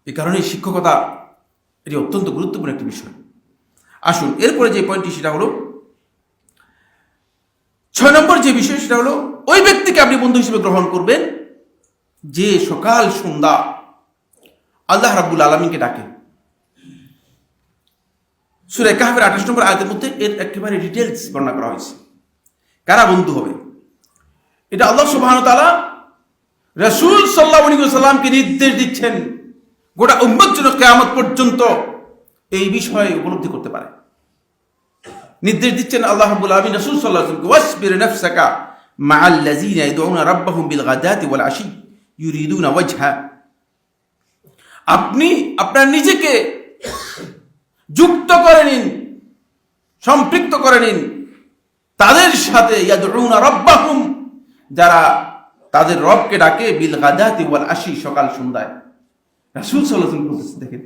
এই কারণে শিক্ষকতা এটি অত্যন্ত গুরুত্বপূর্ণ একটি বিষয়। আসুন এরপরে যে পয়েন্টটি সেটা হলো 6 নম্বর যে বিষয়, সেটা হলো ওই ব্যক্তিকে আপনি বন্ধু হিসেবে গ্রহণ করবেন যে সকাল সন্ধ্যা আল্লাহ রাব্বুল আলামিনকে ডাকে। সূরা কাহফের 28 নম্বর আয়াতের মধ্যে এর একেবারে ডিটেইলস বর্ণনা করা হয়েছে, কারা বন্ধু হবে। এটা আল্লাহ সুবহানাহু ওয়া তাআলা রাসূল সাল্লাল্লাহু আলাইহি ওয়াসাল্লামকে নির্দেশ দিচ্ছেন, গোটা উম্মত যেন কিয়ামত পর্যন্ত এই বিষয়ে উপলব্ধি করতে পারে। নির্দেশ দিচ্ছেন আল্লাহ রাব্বুল আলামিন রাসূল সাল্লাল্লাহু আলাইহি ওয়াসাল্লামকে, ওয়াসবির নাফসাকা মাআল্লাযীনা ইয়াদউনা রাব্বাহুম বিল গাদাতি ওয়াল আশি ইউরিদুনা ওয়াজহা। আপনি আপনার নিজেকে যুক্ত করে নিন, সম্পৃক্ত করে নিন তাদের সাথে, ইয়াদউনা রাব্বাহুম, যারা তাদের রবকে ডাকে, বিল গাদাতি ওয়াল আশি, সকাল সন্ধ্যায়। রাসূল সাল্লাল্লাহু আলাইহি ওয়াসাল্লাম বলতেছেন, দেখেন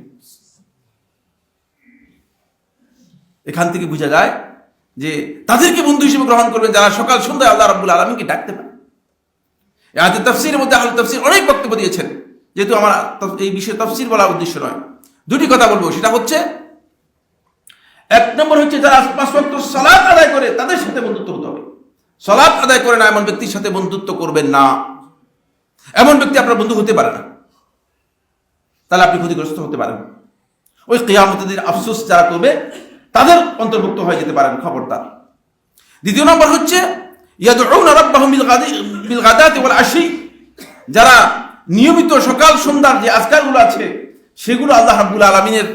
এখান থেকে বোঝা যায় যে তাদেরকে বন্ধু হিসেবে গ্রহণ করবেন যারা সকাল সন্ধ্যায় আল্লাহ রাব্বুল আলামিনকে ডাকতে পারে। এই আয়াতের তাফসীরের মধ্যে আহলে তাফসীর অনেক বক্তব্য দিয়েছেন, যেহেতু আমার এই বিষয়ে তাফসীর বলার উদ্দেশ্য নয়, দুটি কথা বলবো। সেটা হচ্ছে, এক নম্বর হচ্ছে যারা 5 ওয়াক্ত সালাত আদায় করে তাদের সাথে বন্ধুত্ব হতে হবে। সালাত আদায় করে না এমন ব্যক্তির সাথে বন্ধুত্ব করবেন না, এমন ব্যক্তি আপনার বন্ধু হতে পারে না, তাহলে আপনি ক্ষতিগ্রস্ত হতে পারেন। ওই কিয়ামতের দিন আফসোস যারা করবে তাদের অন্তর্ভুক্ত হয়ে যেতে পারেন, খবরদার। দ্বিতীয় নম্বর হচ্ছে ইয়াদউনা রাব্বাহুম বিল গাদাতি ওয়াল আশি, যারা নিয়মিত সকাল সন্ধ্যার যে আজকারগুলো আছে সেগুলো আল্লাহ রাব্বুল আলামিনের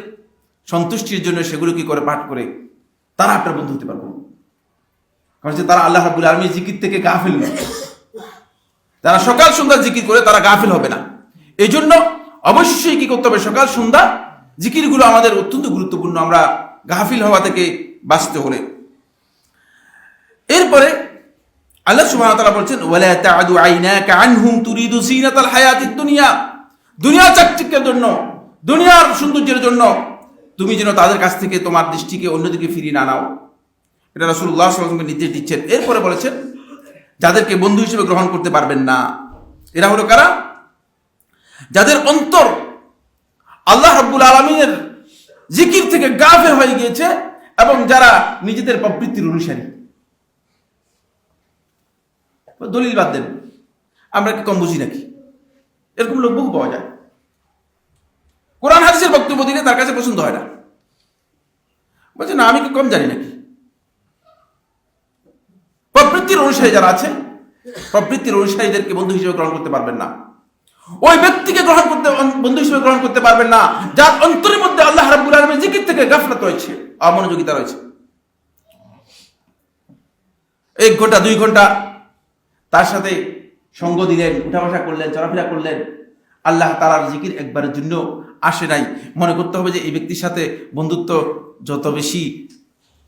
সন্তুষ্টির জন্য সেগুলো কি করে পাঠ করে, তারা আপনার বন্ধু হতে পারবে। কারণ তারা আল্লাহ রাব্বুল আলামিনের জিকির থেকে গাফিল নয়, যারা সকাল সন্ধ্যা জিকির করে তারা গাফিল হবে না। এই জন্য অবশ্যই কি করতে হবে, সকাল সন্ধ্যা জিকিরগুলো আমাদের অত্যন্ত গুরুত্বপূর্ণ, আমরা গাফিল হওয়া থেকে বাঁচতে হলে। এরপরে আল্লাহ সুবহানাহু ওয়া তাআলা বলছেন, ওয়ালা তা'দু আইনাকা আনহুম তুরিদু যিনাতাল হায়াতিদ দুনিয়া, দুনিয়া চাকচিক্যের জন্য, দুনিয়ার সৌন্দর্যের জন্য তুমি যেন তাদের কাছ থেকে তোমার দৃষ্টিকে অন্যদিকে ফিরিয়ে না নাও। এটা রাসূলুল্লাহ সাল্লাল্লাহু আলাইহি ওয়াসাল্লামকে নির্দেশ দিচ্ছেন। এরপরে বলেছেন যাদেরকে বন্ধু হিসেবে গ্রহণ করতে পারবেন না, এরা হলো কারা? যাদের অন্তর আল্লাহ রাব্বুল আলামিনের জিকির থেকে গাফিল হয়ে গিয়েছে এবং যারা নিজেদের প্রবৃত্তির অনুসারী। দলিল বাদ দেন, আমরা কি কম বুঝি নাকি? এরকম লোক বহু পাওয়া যায়, কোরআন হাদিসের বক্তব্য দিলে তার কাছে পছন্দ হয় না, বলছে না আমি কি কম জানি নাকি। প্রবৃত্তির অনুসারী যারা আছে, প্রবৃত্তির অনুসারীদেরকে বন্ধু হিসেবে গ্রহণ করতে পারবেন না। ওই ব্যক্তিকে বন্ধু হিসেবে গ্রহণ করতে পারবেন না যার অন্তরের মধ্যে আল্লাহ রাব্বুল আলামিনের জিকির থেকে গাফলাত রয়েছে, অমনোযোগিতা রয়েছে। 1 ঘন্টা 2 ঘন্টা তার সাথে সঙ্গ দিলেন, উঠা বসা করলেন, চলাফেরা করলেন, আল্লাহ তাআলার জিকির একবারের জন্য আসে নাই। মনে করতে হবে যে এই ব্যক্তির সাথে বন্ধুত্ব যত বেশি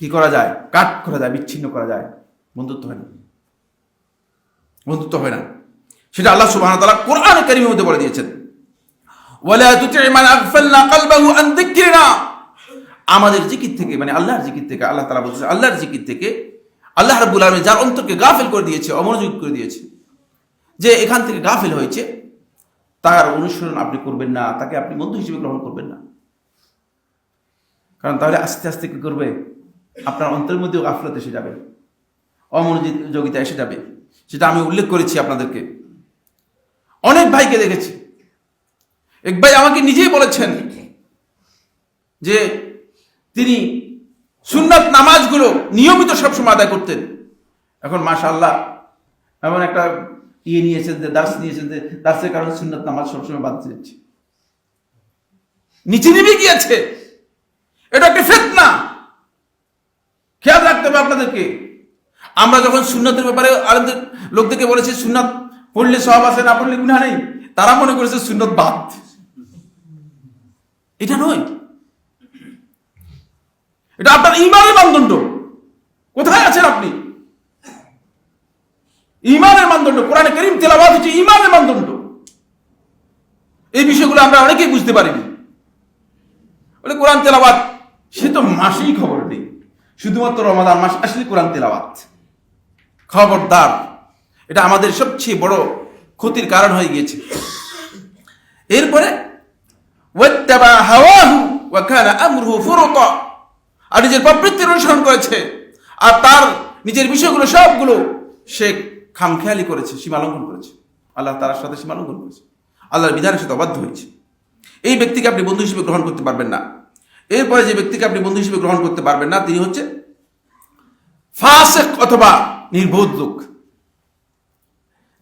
কি করা যায়, কাট করা যায়, বিচ্ছিন্ন করা যায়, বন্ধুত্ব হয় না, বন্ধুত্ব হয় না। সেটা আল্লাহ সুবহানাহু ওয়া তাআলা কোরআন কারীমের মধ্যে বলে দিয়েছেন, ওয়ালা তুতি' মান আগফালনা কলবাহু আন যিকরিনা। আমাদের জিকির থেকে, মানে আল্লাহর জিকির থেকে, আল্লাহ তাআলা বলছেন আল্লাহর জিকির থেকে আল্লাহ রাব্বুল আলামিন যার অন্তরকে গাফিল করে দিয়েছে, অমনোযোগী করে দিয়েছে, যে এখান থেকে গাফিল হয়েছে, তার অনুসরণ আপনি করবেন না, তাকে আপনি বন্ধু হিসেবে গ্রহণ করবেন না। কারণ তাহলে আস্তে আস্তে কি করবে, আপনার অন্তরের মধ্যেও গাফলত এসে যাবে, অমনোযোগিতা এসে যাবে। সেটা আমি উল্লেখ করেছি আপনাদেরকে। অনেক ভাইকে দেখেছি, এক ভাই আমাকে নিজেই বলেছেন যে তিনি সুন্নাত নামাজগুলো নিয়মিত সবসময় আদায় করতেন। এখন মাশাআল্লাহ এমন একটা নিয়েছেন, যে দার্স নিয়েছেন, যে দার্সের কারণে সুন্নাত নামাজ সবসময় বাদ দিচ্ছে, নিচে নেমে গিয়েছে। এটা একটা ফিতনা, খেয়াল রাখতে হবে আপনাদেরকে। আমরা যখন সুন্নাতের ব্যাপারে আলেমদের লোকদেরকে বলেছি সুন্নাত পড়লে সওয়াব আছে, না পড়লে গুনাহ নেই, তারা মনে করেছে সুন্নাত বাদ। এটা নয়, এটা আপনার ঈমানের মানদণ্ড। কোথায় আছেন আপনি? ঈমানের মানদণ্ড, কোরআনে কারীম তেলাওয়াত হচ্ছে ঈমানের মানদণ্ড। এই বিষয়গুলো আমরা অনেকেই বুঝতে পারিনি। বলে কোরআন তেলাওয়াত, সে তো মাসেই খবর নেই, শুধুমাত্র রমাদান মাস আসলে কোরআন তেলাওয়াত। খবরদার, এটা আমাদের সবচেয়ে বড় ক্ষতির কারণ হয়ে গিয়েছে। এরপরে ওয়াত্তাবা হাওয়াহু ওয়া কানা আমরুহু ফুরতা, আর নিজের প্রবৃত্তির অনুসরণ করেছে, আর তার নিজের বিষয়গুলো সবগুলো সে খামখেয়ালি করেছে, সীমালঙ্ঘন করেছে, আল্লাহ তাআলার সাথে সীমালঙ্ঘন করেছে, আল্লাহর বিধানের সাথে অবাধ্য হয়েছে। এই ব্যক্তিকে আপনি বন্ধু হিসেবে গ্রহণ করতে পারবেন না। এরপরে যে ব্যক্তিকে আপনি বন্ধু হিসেবে গ্রহণ করতে পারবেন না, তিনি হচ্ছে ফাসিক অথবা নির্বোধ লোক।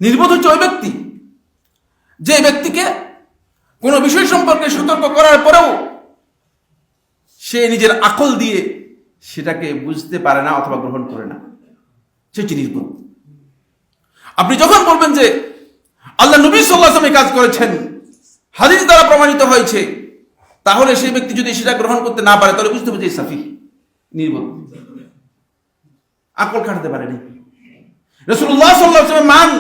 নির্বোধ হচ্ছে ওই ব্যক্তি যে ব্যক্তিকে কোনো বিষয় সম্পর্কে সতর্ক করার পরেও সে নিজের আকল দিয়ে সেটাকে বুঝতে পারে না অথবা গ্রহণ করে না, সে হচ্ছে নির্বোধ। আপনি যখন বলবেন যে আল্লাহ নবী সাল্লাল্লাহু আলাইহি ওয়াসাল্লাম কাজ করেছেন, হাদিস দ্বারা প্রমাণিত হয়েছে, তাহলে সেই ব্যক্তি যদি সেটা গ্রহণ করতে না পারে, তাহলে বুঝতে হবে যে সাফি, নির্বোধ, আকল খাটাতে পারেনি। রাসূলুল্লাহ সাল্লাল্লাহু আলাইহি ওয়াসাল্লামের মান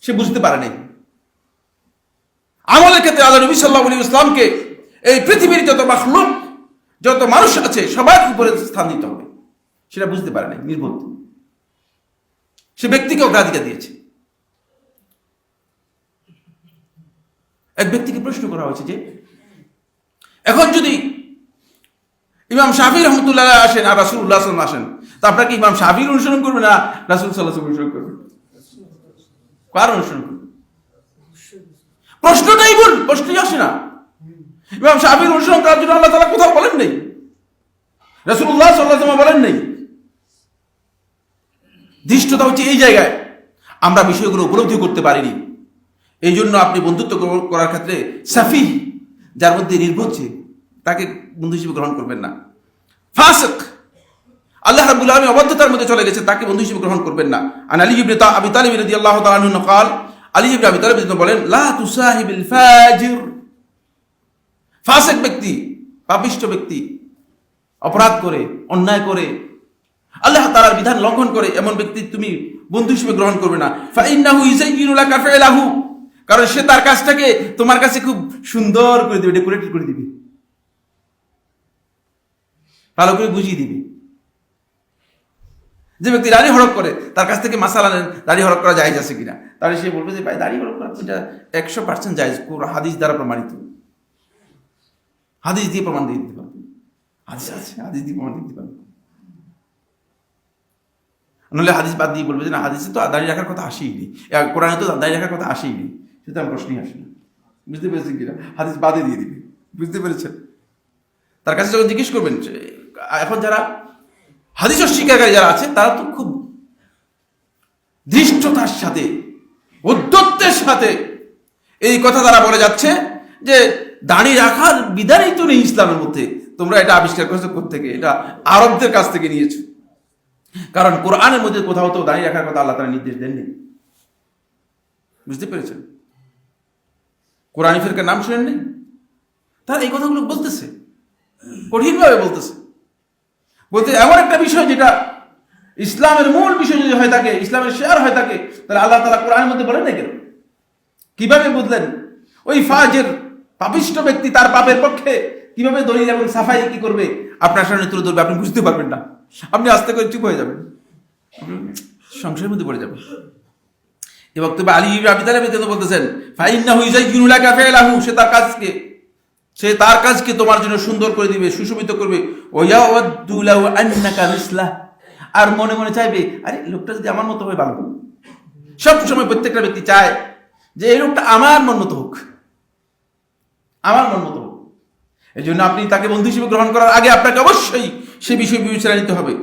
সে বুঝতে পারেনি। আমলের ক্ষেত্রে আল্লাহ নবী সাল্লাল্লাহু আলাইহি ওয়াসাল্লামকে এই পৃথিবীর যত মাখলুক, যত মানুষ আছে সবার উপরে স্থান দিতে হবে, সেটা বুঝতে পারে নাই, নির্বোধ। সে ব্যক্তিকে অগ্রাধিকার দিয়েছে। এক ব্যক্তিকে প্রশ্ন করা হয়েছে যে এখন যদি ইমাম শাফি রহমতুল্লাহ আসেন আর রাসূলুল্লাহ সাল্লাল্লাহু আলাইহি ওয়াসাল্লাম আসেন, তা আপনারা কি ইমাম শাফির অনুসরণ করবেন না রাসূল সাল্লাল্লাহু আলাইহি ওয়াসাল্লাম অনুসরণ করবেন? কার অনুসরণ করবেন? প্রশ্নটাই ভুল, প্রশ্নই আসে না। ইমাম শাফির অনুসরণ করার জন্য আল্লাহ তাআলা কোথাও বলেন নাই, রাসূলুল্লাহ সাল্লাল্লাহু আলাইহি ওয়াসাল্লাম বলেন নাই। দৃষ্টতা হচ্ছে এই জায়গায় আমরা বিষয়গুলো উপলব্ধি করতে পারিনি। এই জন্য আপনি বন্ধুত্ব করার ক্ষেত্রে সাফি, যার মধ্যে নির্বোধ, তাকে বন্ধু হিসেবে গ্রহণ করবেন না। ফাসিক, আল্লাহ রাব্বুল আলামিন অবাধ্যতার মধ্যে চলে গেছে, তাকে বন্ধু হিসেবে গ্রহণ করবেন না। আন আলী ইবনে আবি তালিব রাদিয়াল্লাহু তাআলা আনহু قال, আলী ইবনে আবি তালিব বলেন, লা তুসাহিবিল ফাজির, ফাসিক ব্যক্তি, পাপিষ্ঠ ব্যক্তি, অপরাধ করে, অন্যায় করে, আল্লাহ তাআলার বিধান লঙ্ঘন করে, এমন ব্যক্তি তুমি বন্ধু হিসেবে গ্রহণ করবে না। ফাইন্নাহু ইযায়্যিনু লাকা ফি'লাহু, কারণ সে তার কাজটাকে তোমার কাছে খুব সুন্দর করে দিবে, ডেকোরেট করে দিবে, ভালো করে বুঝিয়ে দিবে। যে ব্যক্তি দাড়ি হরক করে, তার কাছ থেকে মাসালা নেন দাড়ি হরক করা জায়েজ আছে কিনা, তাহলে সে বলবে যে ভাই দাড়ি হরক করা এটা 100% জায়েজ, হাদিস দ্বারা প্রমাণিত, হাদিস দিয়ে প্রমাণ দিয়ে দিতে পারবে, হাদিস আছে, হাদিস দিয়ে প্রমাণ দিতে পারবে। নাহলে হাদিস বাদ দিয়ে বলবে যে না, হাদিসে তো দাড়ি রাখার কথা আসেইনি, কোরআনে তো দাড়ি রাখার কথা আসেইনি, সেটা আমার প্রশ্নই আসে না। বুঝতে পেরেছেন কিনা? হাদিস বাদে দিয়ে দিবে, বুঝতে পেরেছেন? তার কাছে যখন জিজ্ঞেস করবেন, এখন যারা হাদিস অস্বীকারী যারা আছে, তারা তো খুব ধৃষ্টতার সাথে, উদ্যত্তের সাথে এই কথা তারা বলে যাচ্ছে যে দাড়ি রাখার বিধানই তো নেই ইসলামের মধ্যে, তোমরা এটা আবিষ্কার করেছো কোত্থেকে? এটা আরবদের কাছ থেকে নিয়েছো। কারণ কোরআনের মধ্যে কোথাও তো দাড়ি রাখার কথা আল্লাহ তাআলা নির্দেশ দেননি। বুঝতে পেরেছেন? কোরআনী ফিরকার নাম শুনেন নেই? তারা এই কথাগুলো বলতেছে, কঠিনভাবে বলতেছে, বলতে এমন একটা বিষয় যেটা ইসলামের মূল বিষয় যদি হয়ে থাকে, ইসলামের শেয়ার হয়ে থাকে, তাহলে আল্লাহ তাআলা কোরআনের মধ্যে বলেন না কেন? কিভাবে বুঝলেন? ওই ফাজের পাপিষ্ঠ ব্যক্তি তার পাপের পক্ষে কিভাবে দলিল এবং সাফাই কি করবে আপনার সামনে তুলে ধরবে, আপনি বুঝতে পারবেন না। আপনি আস্তে করে চুপ হয়ে যাবেন, সংশয়ের মধ্যে পড়ে যাবেন। এই বক্তব্যে আলী ইবনে আবি তালেব বলতেছেন, ফাইন্নাহু ইযায়্যিনু লাকা ফা'লাহু, সে তার কাজকে তোমার জন্য সুন্দর করে দিবে, সুশোভিত করবে। ওয়ায়াওয়াদ্দু লাউ আন্নাকা মিসলাহ, আর মনে মনে চাইবে, আরে লোকটা যদি আমার মতো হয় ভালো। সব সময় প্রত্যেকটা ব্যক্তি চায় যে এই লোকটা আমার মন মতো হোক, আমার মন মতো হোক। এই জন্য আপনি তাকে বন্ধু হিসেবে গ্রহণ করার আগে আপনাকে অবশ্যই সে বিষয় বিবেচনা নিতে হবে।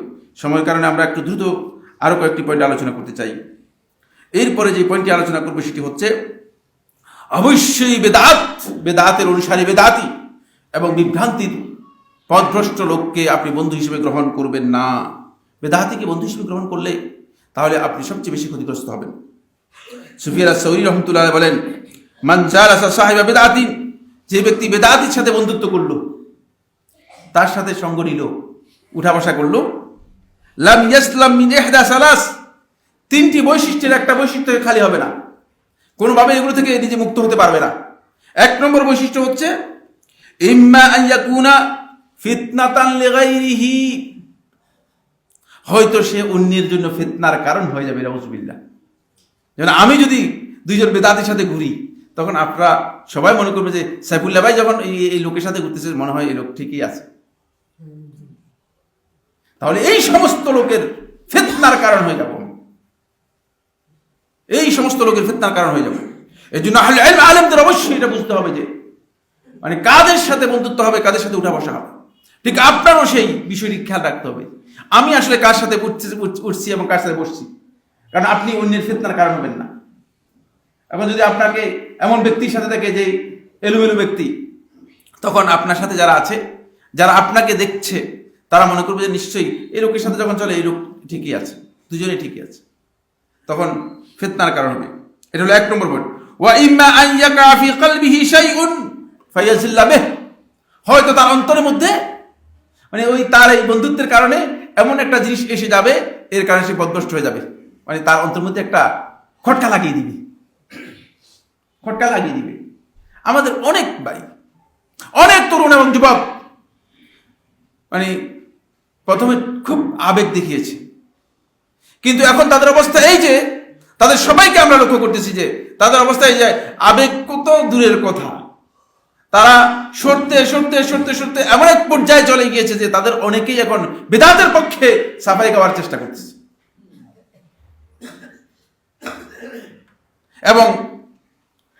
সময়ের কারণে আমরা একটু দ্রুত আরো কয়েকটি পয়েন্ট আলোচনা করতে চাই। এরপরে যে পয়েন্টটি আলোচনা করবো সেটি হচ্ছে অবশ্যই বেদাতের অনুসারী বেদাতি এবং বিভ্রান্তির পথভ্রষ্ট লোককে আপনি বন্ধু হিসেবে গ্রহণ করবেন না। বেদাতিকে বন্ধু হিসেবে গ্রহণ করলে তাহলে আপনি সবচেয়ে বেশি ক্ষতিগ্রস্ত হবেন। সুফিয়ান আস-সাউরি রাহমাতুল্লাহ আলাইহি বলেন, মান জালাসা সাহিবা বিদআতিন, যে ব্যক্তি বেদাতির সাথে বন্ধুত্ব করলো, তার সাথে সঙ্গ নিল, উঠা বসা করলো, লাম ইয়াসলাম মিন ইহদা সালাস, তিনটি বৈশিষ্ট্যের একটা বৈশিষ্ট্য খালি হবে না, কোনোভাবে এগুলো থেকে নিজে মুক্ত হতে পারবে না। এক নম্বর বৈশিষ্ট্য হচ্ছে ইম্মা আন ইয়াকুনা ফিতনাতান লিগাইরিহি, হয়তো সে অন্যের জন্য ফিতনার কারণ হয়ে যাবে। নাউযুবিল্লাহ। যেমন আমি যদি দুইজন বেদাতির সাথে ঘুরি, তখন আপনারা সবাই মনে করবে যে সাইফুল্লাহ ভাই যখন এই লোকের সাথে ঘুরতেছে, মনে হয় এই লোক ঠিকই আছে। তাহলে এই সমস্ত লোকের ফিতনার কারণ হয়ে যাব, এই সমস্ত লোকের ফিতনার কারণ হয়ে যাবে। এই জন্য আহলে ইলম আলেমদের অবশ্যই এটা বুঝতে হবে যে মানে কাদের সাথে বন্ধুত্ব হবে, কাদের সাথে উঠা বসা হবে। ঠিক আপনারও সেই বিষয়টি খেয়াল রাখতে হবে, আমি আসলে কার সাথে উঠছি এবং কার সাথে বসছি, কারণ আপনি অন্যের ফিতনার কারণ হবেন না। এখন যদি আপনাকে এমন ব্যক্তির সাথে দেখে যে এলোমেলো ব্যক্তি, তখন আপনার সাথে যারা আছে, যারা আপনাকে দেখছে, তারা মনে করবে যে নিশ্চয়ই এই লোকের সাথে যখন চলে এই লোক ঠিকই আছে, দুজনেই ঠিকই আছে, তখন ফিতনার কারণ হবে। এটা হলো এক নম্বর পয়েন্ট। ওয়া ইম্মা আন ইয়াকা ফি কলবিহি শাইউন ফায়াজিল্লা বিহ, হয়তো তার অন্তরের মধ্যে মানে ওই তার এই বন্ধুত্বের কারণে এমন একটা জিনিস এসে যাবে, এর কারণে সে পথভ্রষ্ট হয়ে যাবে, মানে তার অন্তরের মধ্যে একটা খটকা লাগিয়ে দিবে, খটকা লাগিয়ে দিবে। আমাদের অনেক ভাই, অনেক তরুণ এবং যুবক মানে প্রথমে খুব আবেগ দেখিয়েছে, কিন্তু এখন তাদের অবস্থা এই যে তাদের সবাইকে আমরা লক্ষ্য করতেছি যে তাদের অবস্থা এই যে আবেগ কত দূরের কথা, তারা সরতে সরতে সরতে সরতে এমন এক পর্যায়ে চলে গিয়েছে যে তাদের অনেকেই এখন বিদআতের পক্ষে সাফাই গাওয়ার চেষ্টা করতেছে, এবং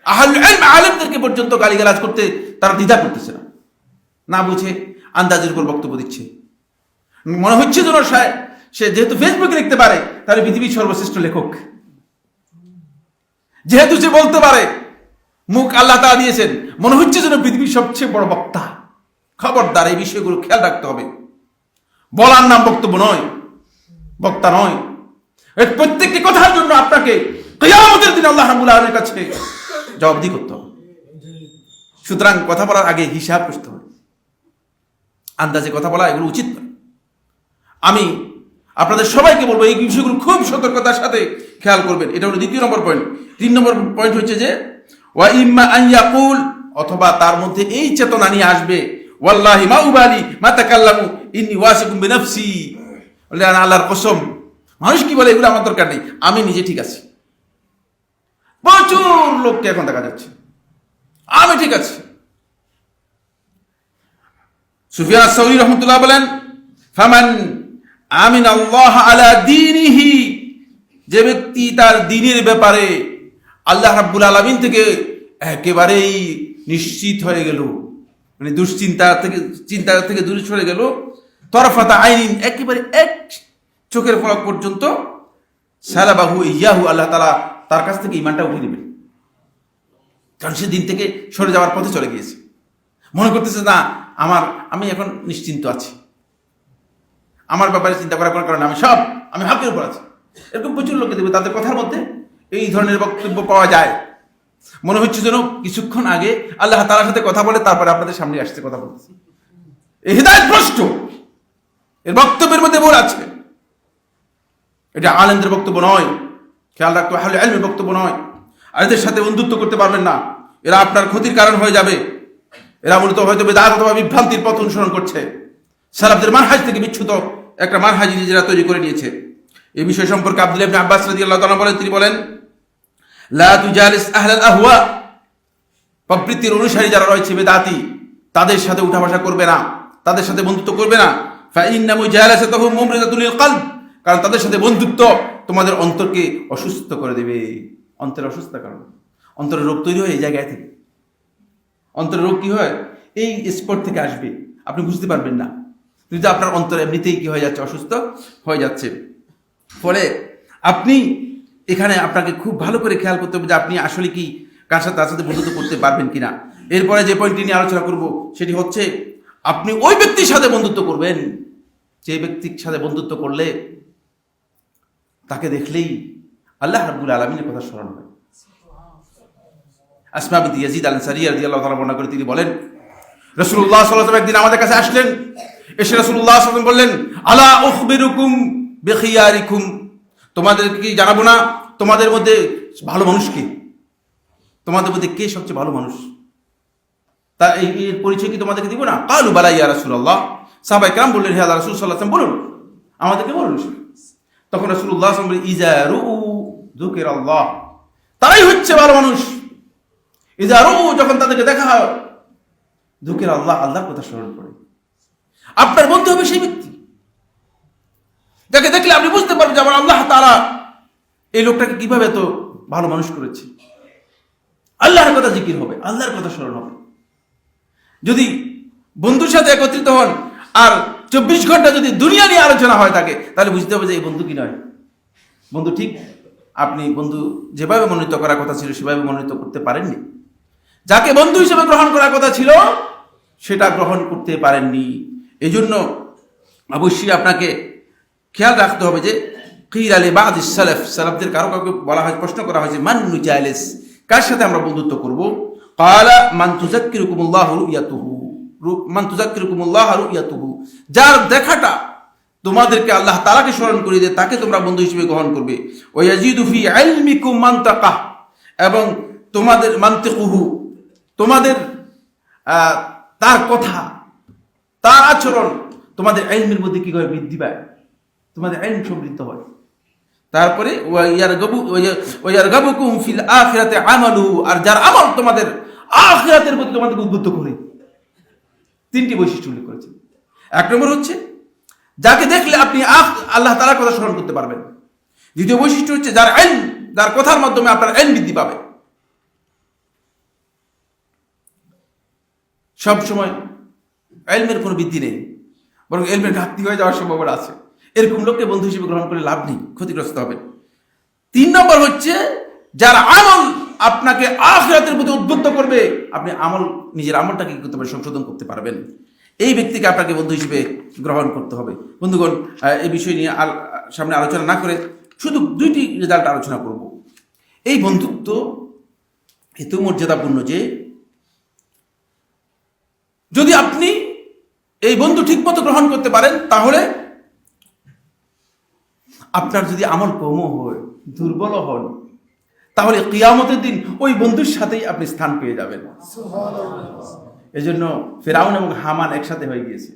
আহলে ইলম আলেমদেরকে পর্যন্ত গালিগালাজ করতে তারা দ্বিধা করতেছে না, না বুঝে আন্দাজের উপর বক্তব্য দিচ্ছে। মনে হচ্ছে যেন সে যেহেতু ফেসবুকে লিখতে পারে তাহলে পৃথিবীর সর্বশ্রেষ্ঠ লেখক, যেহেতু সে বলতে পারে, মুখ আল্লাহ তাআলা দিয়েছেন, মনে হচ্ছে যেন পৃথিবীর সবচেয়ে বড় বক্তা। খবরদার, এই বিষয়গুলো খেয়াল রাখতে হবে। বলার নাম বক্তব্য নয়, বক্তা নয়। এর প্রত্যেকটি কথার জন্য আপনাকে কিয়ামতের দিন আল্লাহ রাব্বুল আলামিনের কাছে জবাবদিহি করতে হবে। সুতরাং কথা বলার আগে হিসাব করতে হবে, আন্দাজে কথা বলা এগুলো উচিত নয়। আমি আপনাদের সবাইকে বলবো এই বিষয়গুলো খুব সতর্কতার সাথে খেয়াল করবেন। এটা হলো দ্বিতীয় নম্বর পয়েন্ট। 3 নম্বর পয়েন্ট হচ্ছে যে ওয়া ইম্মা আন ইয়াকুল, অথবা তার মধ্যে এই চেতনা নিয়ে আসবে, ওয়াল্লাহি মা উবালি মা তাকাল্লামু ইন্নী ওয়াসিকুম বিনাফসি, বলে আল্লাহর কসম, মানুষ কি বলে এগুলো আমার দরকার নেই, আমি নিজে ঠিক আছি। প্রচুর লোককে এখন দেখা যাচ্ছে আমি ঠিক আছি। সুফিয়ান আস-সাউরি রাহমাতুল্লাহ বলেন, ফামান আমিন আল্লাহ আলা দীনিহি, যে ব্যক্তি তার দ্বীনের ব্যাপারে আল্লাহ রাব্বুল আলামিন থেকে একেবারেই নিশ্চিত হয়ে গেল, মানে দুশ্চিন্তা থেকে দূরে সরে গেল, তরফাতা আইনিন, একেবারে এক চোখের পলক পর্যন্ত, সালাবাহু ইয়াহু, আল্লাহ তাআলা তার কাছ থেকে ঈমানটা উঠিয়ে নেবেন। কারণ সে দিন থেকে সরে যাওয়ার পথে চলে গিয়েছে, মনে করতেছে না আমি এখন নিশ্চিন্ত আছি, আমার ব্যাপারে চিন্তা করার কোনো কারণ, আমি হকের উপর আছি। এরকম প্রচুর লোককে দেখবে, তাদের কথার মধ্যে এই ধরনের বক্তব্য পাওয়া যায়। মনে হচ্ছে যেন কিছুক্ষণ আগে আল্লাহ তাআলার সাথে কথা বলে তারপরে আপনাদের সামনে আসছে কথা বলতেছে। এই হিদায়াত ভ্রষ্ট, এর বক্তব্যের মধ্যে ভুল আছে। এটা আলেমদের বক্তব্য নয়, খেয়াল রাখতে আহলে ইলমের বক্তব্য নয়। আর এদের সাথে বন্ধুত্ব করতে পারবেন না, এরা আপনার ক্ষতির কারণ হয়ে যাবে। এরা মূলত হয়তো বেদাত অথবা বিভ্রান্তির পথ অনুসরণ করছে, সালাফদের মানহাজ থেকে বিচ্যুত একটা মানহাজ নিজেরা তৈরি করে নিয়েছে। এই বিষয় সম্পর্কে আব্দুল্লাহ ইবনে আব্বাস রাদিয়াল্লাহু তাআলা বলেন, তিনি বলেন, লা তুজালিস আহলাল আহওয়া, প্রবৃত্তির অনুসারী যারা রয়েছে বেদাতি, তাদের সাথে উঠা বসা করবে না, তাদের সাথে বন্ধুত্ব করবে না। ফাইন্না মুজালাসাতুহুম মুমরিদাতুল লিল কলব, কারণ তাদের সাথে বন্ধুত্ব তোমাদের অন্তরকে অসুস্থ করে দেবে। অন্তরের অসুস্থতার কারণ, অন্তরের রোগ তৈরি হয় এই জায়গায় থেকে। অন্তরের রোগ কি হয়? এই স্পট থেকে আসবে, আপনি বুঝতে পারবেন না, কিন্তু আপনার অন্তর এমনিতেই কি হয়ে যাচ্ছে? অসুস্থ হয়ে যাচ্ছে। ফলে আপনি এখানে আপনাকে খুব ভালো করে খেয়াল করতে হবে যে আপনি আসলে কি কার সাথে তার সাথে বন্ধুত্ব করতে পারবেন কিনা। এরপরে যে পয়েন্টটি নিয়ে আলোচনা করব সেটি হচ্ছে, আপনি ওই ব্যক্তির সাথে বন্ধুত্ব করবেন যে ব্যক্তির সাথে বন্ধুত্ব করলে তাকে দেখলেই আল্লাহ রাব্বুল আলামিনের কথা স্মরণ হয়। আসমা বিনতে ইয়াজিদ আল আনসারী রাদিয়াল্লাহু তাআলা বর্ণনা করে তিনি বলেন, রাসূলুল্লাহ সাল্লাল্লাহু আলাইহি ওয়াসাল্লাম একদিন আমাদের কাছে আসলেন। এসে রাসূলুল্লাহ সাল্লাল্লাহু আলাইহি ওয়াসাল্লাম বললেন, আলা উখবিরুকুম বিখিয়ারিকুম, তোমাদেরকে কি জানাবো না তোমাদের মধ্যে ভালো মানুষ কে? তোমাদের মধ্যে কে সবচেয়ে ভালো মানুষ? তা এই পরিচয় কি তোমাদেরকে দিব না? কালু বালা ইয়া রাসূলুল্লাহ, সাহাবায়ে কেরাম বললেন, হে আল্লাহর রাসূল সাল্লাল্লাহু আলাইহি ওয়াসাল্লাম বলুন, আমাদেরকে বলুন। তখন রাসূলুল্লাহ সাল্লাল্লাহু আলাইহি ওয়াসাল্লাম বললেন, ইজা রুউ যুকিরাল্লাহ, তারাই হচ্ছে ভালো মানুষ। ইজা রুউ, যখন তাদেরকে দেখা হয়, যুকিরাল্লাহ, আল্লাহর কথা স্মরণ করে। আপনার বন্ধু হবে সেই ব্যক্তি যাকে দেখলে আপনি বুঝতে পারবেন যে আমার আল্লাহ তাআলা এই লোকটাকে কিভাবে এত ভালো মানুষ করেছে। আল্লাহর কথা জিকির হবে, আল্লাহর কথা স্মরণ হবে। যদি বন্ধুর সাথে একত্রিত হন আর 24 ঘন্টা যদি দুনিয়া নিয়ে আলোচনা হয় থাকে, তাহলে বুঝতে হবে যে এই বন্ধু কি নয়। বন্ধু ঠিক আপনি বন্ধু যেভাবে মনোনীত করার কথা ছিল সেভাবে মনোনীত করতে পারেননি। যাকে বন্ধু হিসেবে গ্রহণ করার কথা ছিল সেটা গ্রহণ করতে পারেননি। এই জন্য অবশ্যই আপনাকে খেয়াল রাখতে হবে যে কিলা লিবাদিস সালাফ, সালাফদের কারো কাউকে বলা হয়, প্রশ্ন করা হয়েছে, মান নুজালিস, কার সাথে আমরা বন্ধুত্ব করব? ক্বালা মান তুযাক্কিরুকুমুল্লাহু রুয়াতুহু, মান তুযাক্কিরুকুমুল্লাহু রুয়াতুহু, যার দেখাটা তোমাদেরকে আল্লাহ তাআলাকে স্মরণ করিয়ে দেয় তাকে তোমরা বন্ধু হিসেবে গ্রহণ করবে। ওয়া ইয়াজিদু ফি ইলমিকুম মানতাকাহ, এবং তোমাদের মানতিকুহু, তোমাদের তার কথা, তার আচরণ তোমাদের ইলমের মধ্যে কি হয়? বৃদ্ধি পায়, তোমাদের ইলম সমৃদ্ধ হয়। তারপরে ওয়ায়ারগাবুকুম ফিল আখিরাতি আমালুহু, আর যার আমল তোমাদের আখিরাতের প্রতি তোমাদেরকে উদ্বুদ্ধ করে। 3টি বৈশিষ্ট্য উল্লেখ করেছে। 1 নম্বর হচ্ছে যাকে দেখলে আপনি আল্লাহ তাআলার কথা স্মরণ করতে পারবেন। 2য় বৈশিষ্ট্য হচ্ছে যার ইলম, যার কথার মাধ্যমে আপনার ইলম বৃদ্ধি পাবে। সব সময় ইলমের কোনো বৃদ্ধি নেই, বরং ইলমের ঘাটতি হয়ে যাওয়ার সম্ভাবনা আছে। এরকম লোককে বন্ধু হিসেবে গ্রহণ করে লাভ নেই, ক্ষতিগ্রস্ত হবে। 3 নম্বর হচ্ছে যার আমল আপনাকে আখিরাতের প্রতি উদ্বুদ্ধ করবে, আপনি নিজের আমলটাকে কি করতে পারবেন? সংশোধন করতে পারবেন। এই ব্যক্তিকে আপনাকে বন্ধু হিসেবে গ্রহণ করতে হবে। বন্ধুগণ, এই বিষয় নিয়ে সামনে আলোচনা না করে শুধু 2টি রেজাল্ট আলোচনা করব। এই বন্ধুত্ব এত মর্যাদাপূর্ণ যে যদি আপনি এই বন্ধু ঠিকমতো গ্রহণ করতে পারেন, তাহলে আপনার যদি আমল কম হয়, দুর্বল হন, তাহলে কিয়ামতের দিন ওই বন্ধুর সাথেই আপনি স্থান পেয়ে যাবেন। এই জন্য ফেরাউন এবং হামান একসাথে হয়ে গিয়েছে।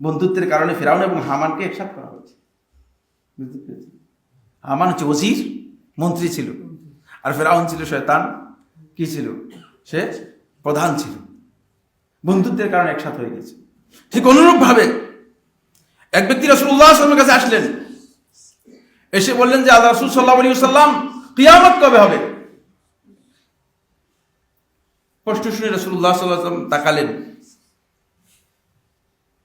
বন্ধুত্বের কারণে ফেরাউন এবং হামানকে একসাথে করা হয়েছে। হামান হচ্ছে ওজির, মন্ত্রী ছিল, আর ফেরাউন ছিল শয়তান, কি ছিল? সে প্রধান ছিল। বন্ধুত্বের কারণে একসাথে হয়ে গেছে। ঠিক অনুরূপ ভাবে এক ব্যক্তি রাসূলুল্লাহ সাল্লাল্লাহু আলাইহি ওয়াসাল্লামের কাছে আসলেন, এসে বললেন যে আল্লাহ রাসূল সাল্লাল্লাহু আলাইহি ওয়াসাল্লাম, কিয়ামত কবে হবে? প্রশ্ন শুনে রাসূলুল্লাহ সাল্লাল্লাহু আলাইহি ওয়াসাল্লাম তাকালেন,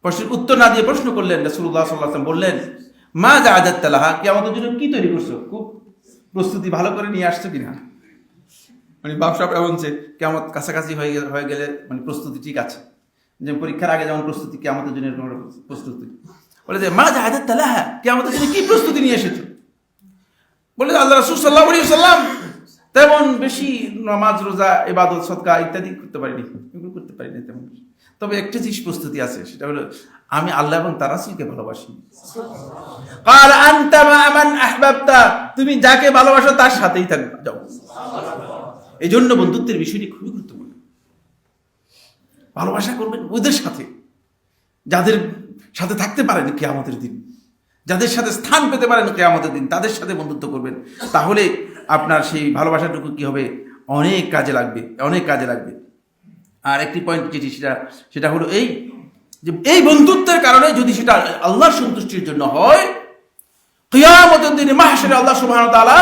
প্রশ্নের উত্তর না দিয়ে প্রশ্ন করলেন। রাসূলুল্লাহ সাল্লাল্লাহু আলাইহি ওয়াসাল্লাম বললেন, মা জাআদাত লাহা, কিয়ামতের জন্য কি তৈরি করছো? খুব প্রস্তুতি ভালো করে নিয়ে আসছো কিনা? মানে ব্যবসা এমন যে কিয়ামত কাছাকাছি হয়ে গেলে মানে প্রস্তুতি ঠিক আছে, যে পরীক্ষার আগে যেমন প্রস্তুতি, কিয়ামতের জন্য এরকম প্রস্তুতি। বলে যে মা জাআদাত লাহা, কিয়ামতের জন্য কি প্রস্তুতি নিয়ে এসেছো? বলে আল্লাহ রাসূল সাল্লাল্লাহু আলাইহি ওয়াসাল্লাম তেমন বেশি নামাজ, রোজা, ইবাদত, সদকা ইত্যাদি করতে পারিনি, এগুলো করতে পারিনি তেমন। তবে একটা জিনিস প্রস্তুতি আছে, সেটা হলো আমি আল্লাহ এবং তার রাসূলকে ভালোবাসি। قال انت مع من احببت, তুমি যাকে ভালোবাসো তার সাথেই থাকবে, যাও। এই জন্য বন্ধুত্বের বিষয়টি খুবই গুরুত্বপূর্ণ। ভালোবাসা করবেন ওদের সাথে যাদের সাথে থাকতে পারেন কিয়ামতের দিন, যাদের সাথে স্থান পেতে পারেন কিয়ামতের দিন, তাদের সাথে বন্ধুত্ব করবেন। তাহলে আপনার সেই ভালোবাসাটুকু কি হবে, অনেক কাজে লাগবে, অনেক কাজে লাগবে। আর একটি পয়েন্ট যেটি সেটা হলো এই যে এই বন্ধুত্বের কারণে যদি সেটা আল্লাহর সন্তুষ্টির জন্য হয়, কিয়ামতের দিনে মাহশারে আল্লাহ সুবহানাহু ওয়া তাআলা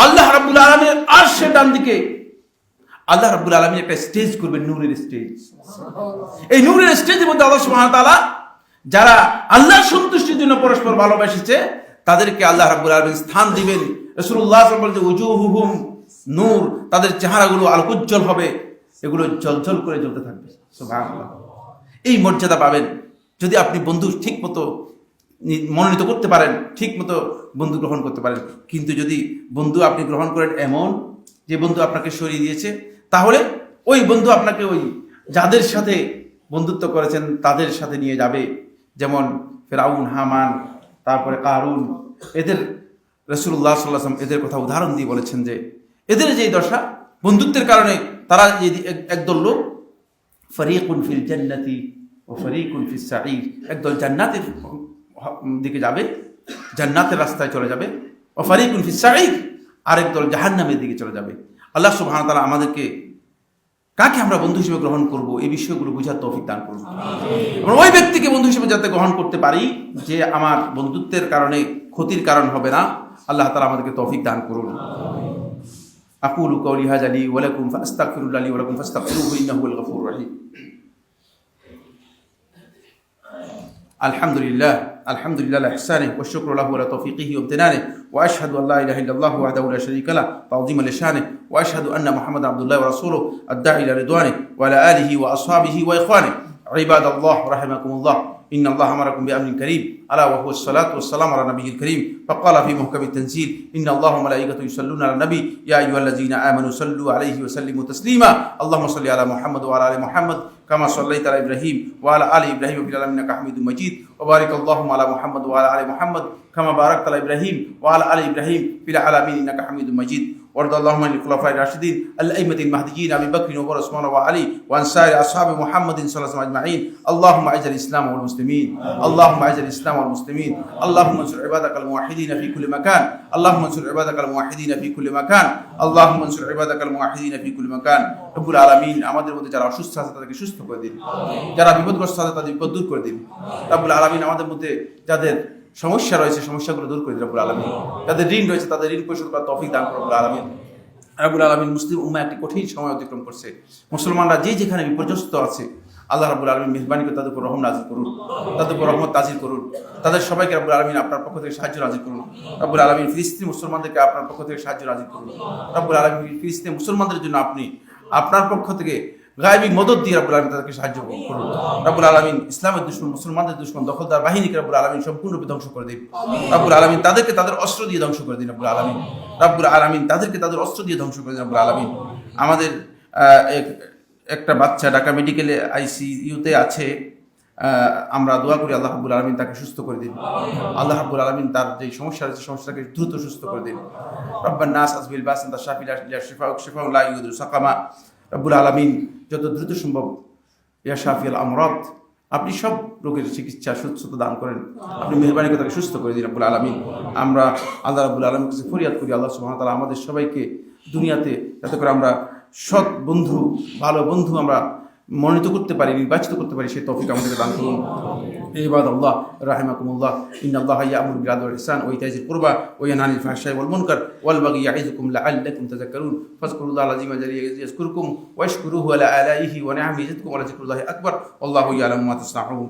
আল্লাহ রাব্বুল আলামিনের আরশের ডান দিকে আল্লাহ রাব্বুল আলামিন একটা স্টেজ করবেন, নূরের স্টেজ। এই নূরের স্টেজের মধ্যে আল্লাহ সুবহানাহু ওয়া তাআলা যারা আল্লাহর সন্তুষ্টির জন্য পরস্পর ভালোবাসিছে তাদেরকে আল্লাহ রাব্বুল আলামিন স্থান দিবেন। রাসূলুল্লাহ সাল্লাল্লাহু আলাইহি ওয়াসাল্লাম বলেন উজুহুহুম নূর, তাদের চেহারাগুলো আলোকোজ্জ্বল হবে, এগুলো জ্বলজ্বল করে জ্বলতে থাকবে। সুবহানাল্লাহ। এই মর্যাদা পাবেন যদি আপনি বন্ধু ঠিক মতো মনোনীত করতে পারেন, ঠিক মতো বন্ধু গ্রহণ করতে পারেন। কিন্তু যদি বন্ধু আপনি গ্রহণ করেন এমন যে বন্ধু আপনাকে সরিয়ে দিয়েছে, তাহলে ওই বন্ধু আপনাকে ওই যাদের সাথে বন্ধুত্ব করেছেন তাদের সাথে নিয়ে যাবে। যেমন ফেরাউন, হামান, তারপরে কারুন, এদের রাসূলুল্লাহ সাল্লাল্লাহু আলাইহি ওয়াসাল্লাম এদের কথা উদাহরণ দিয়ে বলেছেন যে এদের যে দশা, বন্ধুত্বের কারণে তারা যে একদল লোক ফরিকুন ফিল জান্নাতি ও ফরিকুন ফিস সাঈর, একদল জান্নাতের দিকে যাবে, জান্নাতের রাস্তায় চলে যাবে, ও ফরিকুন ফিস সাঈর, আরেক দল জাহান্নামের দিকে চলে যাবে। আল্লাহ সুবহানাহু ওয়া তাআলা আমাদেরকে কাকে আমরা বন্ধু হিসেবে গ্রহণ করব এই বিষয়গুলো বুঝার তৌফিক দান করুন। আমরা ওই ব্যক্তিকে বন্ধু হিসেবে যাতে গ্রহণ করতে পারি যে আমার বন্ধুত্বের কারণে ক্ষতির কারণ হবে না, আল্লাহ তাআলা আমাদেরকে তৌফিক দান করুন। আকুলু কওলি হাযা লি ওয়া লাকুম ফাস্তাগফিরুল্লাহ লি ওয়া লাকুম ফাস্তাগফিরুহু ইন্নাহু হুয়াল গফুরুর রহিম। আলহামদুলিল্লাহ আলহামদুলিল্লাহ আলা ইহসানিহি ওয়া শুকরু লাহু আলা তাওফীকিহি ওয়া ইমতিনানিহি ওয়া আশহাদু আল্লা ইলাহা ইল্লাল্লাহু ওয়াহদাহু লা শারীকা লাহু তা'যীমান লিশানিহি ওয়া আশহাদু আন্না মুহাম্মাদান আবদুল্লাহি ওয়া রাসূলুহু আদ-দাঈ ইলা রিদওয়ানিহি ওয়া আলা আলিহি ওয়া আসহাবিহি ওয়া ইখওয়ানিহি ইবাদাল্লাহ রাহিমাকুমুল্লাহ إن الله أمركم بأمر كريم ألا وهو الصلاة والسلام على نبيه الكريم فقال في محكم التنزيل إن الله وملائكته يصلون على النبي يا أيها الذين آمنوا صلوا عليه وسلموا تسليما اللهم صل على محمد وعلى آل محمد كما صليت على إبراهيم وعلى آل إبراهيم في العالمين إنك حميد مجيد وبارك اللهم على محمد وعلى آل محمد كما باركت على إبراهيم وعلى آل إبراهيم في العالمين إنك حميد مجيد وارض اللهم عن الخلفاء الراشدين الأئمة المهديين أبي بكر وعمر وعثمان وعلي وعن سائر أصحاب محمد صلى الله عليه وسلم أجمعين اللهم أعز الإسلام والمسلمين اللهم أعز الإسلام والمسلمين اللهم انصر عبادك الموحدين في كل مكان اللهم انصر عبادك الموحدين في كل مكان اللهم انصر عبادك الموحدين في كل مكان رب العالمين আমাদের মধ্যে যারা অসুস্থ আছে তাদেরকে সুস্থ করে দিন, যারা বিপদগ্রস্ত আছে তাদের বিপদ দূর করে দিন। রব্বুল আলামিন আমাদের মধ্যে যাদের সমস্যা রয়েছে সমস্যাগুলো দূর করে দিন রব্বুল আলামিন, যাদের ঋণ রয়েছে তাদের ঋণ পরিশোধ করার তৌফিক দান করুন রব্বুল আলামিন। রব্বুল আলামিন মুসলিম উম্মাহ একটি কঠিন সময় অতিক্রম করছে, মুসলমানরা যে যেখানে বিপর্যস্ত আছে আল্লাহ রাব্বুল আলামিন মেহেরবানি করে তাদের উপর রহম নাযিল করুন, তাদের উপর রহমত নাযিল করুন, তাদের সবাইকে রব্বুল আলামিন আপনার পক্ষ থেকে সাহায্য নাযিল করুন। রব্বুল আলামিন ফিলিস্তিনি মুসলমানদেরকে আপনার পক্ষ থেকে সাহায্য নাযিল করুন। রব্বুল আলামিন ফিলিস্তিনি মুসলমানদের জন্য আপনি আপনার পক্ষ থেকে গায়বী মদদ দিয়ে রব্বুল আলামিন তাদেরকে সাহায্য করুন। রব্বুল আলামিন ইসলামের দুশমন মুসলমানদের দুশমন দখলদার বাহিনীকে রব্বুল আলামিন সম্পূর্ণরূপে ধ্বংস করে দিন। রব্বুল আলামিন তাদেরকে তাদের অস্ত্র দিয়ে ধ্বংস করে দিন রব্বুল আলামিন। রব্বুল আলামিন তাদেরকে তাদের অস্ত্র দিয়ে ধ্বংস করে দিন রব্বুল আলামিন। আমাদের একটা বাচ্চা ঢাকা মেডিকেলে আইসিইউতে আছে, আমরা দোয়া করি আল্লাহ রাব্বুল আলামিন তাকে সুস্থ করে দিন। আল্লাহ রাব্বুল আলামিন তার যে সমস্যা আছে সমস্যাটাকে দ্রুত সুস্থ করে দিন। রব্বান নাস আসবিল বাস আনতা শাফি লা শিফাউক শিফাউন লা ইউদিরু সাকামা। রব্বুল আলামিন যত দ্রুত সম্ভব ইয়া শাফিউল আমরাদ, আপনি সব রোগের চিকিৎসা সুস্থতা দান করেন, আপনি মেহেরবানি করে তাকে সুস্থ করে দিন রব্বুল আলামিন। আমরা আল্লাহ রাব্বুল আলামিনের কাছে ফরিয়াদ করি আল্লাহ সুবহানাহু ওয়া তাআলা আমাদের সবাইকে দুনিয়াতে যাতে করে আমরা সৎ বন্ধু ভালো বন্ধু আমরা মনোনীত করতে পারি, নির্বাচিত করতে পারি, সেই তৌফিক আমাদেরকে দান করুন। ইবাদাল্লাহ রাহিমাকুমুল্লাহ ইন্নাল্লাহা ইয়া'মুরু বিল আদলি ওয়াল ইহসান ওয়া ইতাইযিল কুরবা ওয়া ইয়ানহা আনিল ফাহশাই ওয়াল মুনকার ওয়াল বাগই ইয়া'iযুকুম লা'আল্লাকুম তাযাক্কারুন ফাযকুরুল্লাহal আযীম আল-জালিল ইয়াযকুরুকুম ওয়া আশকুরুহু আলা আলাইহি ওয়া নি'আমিহি ইয়াজিদকুম ওয়া লাযিকরুল্লাহি আকবার ওয়াল্লাহু ইয়া'লামু মা তাসনাউন।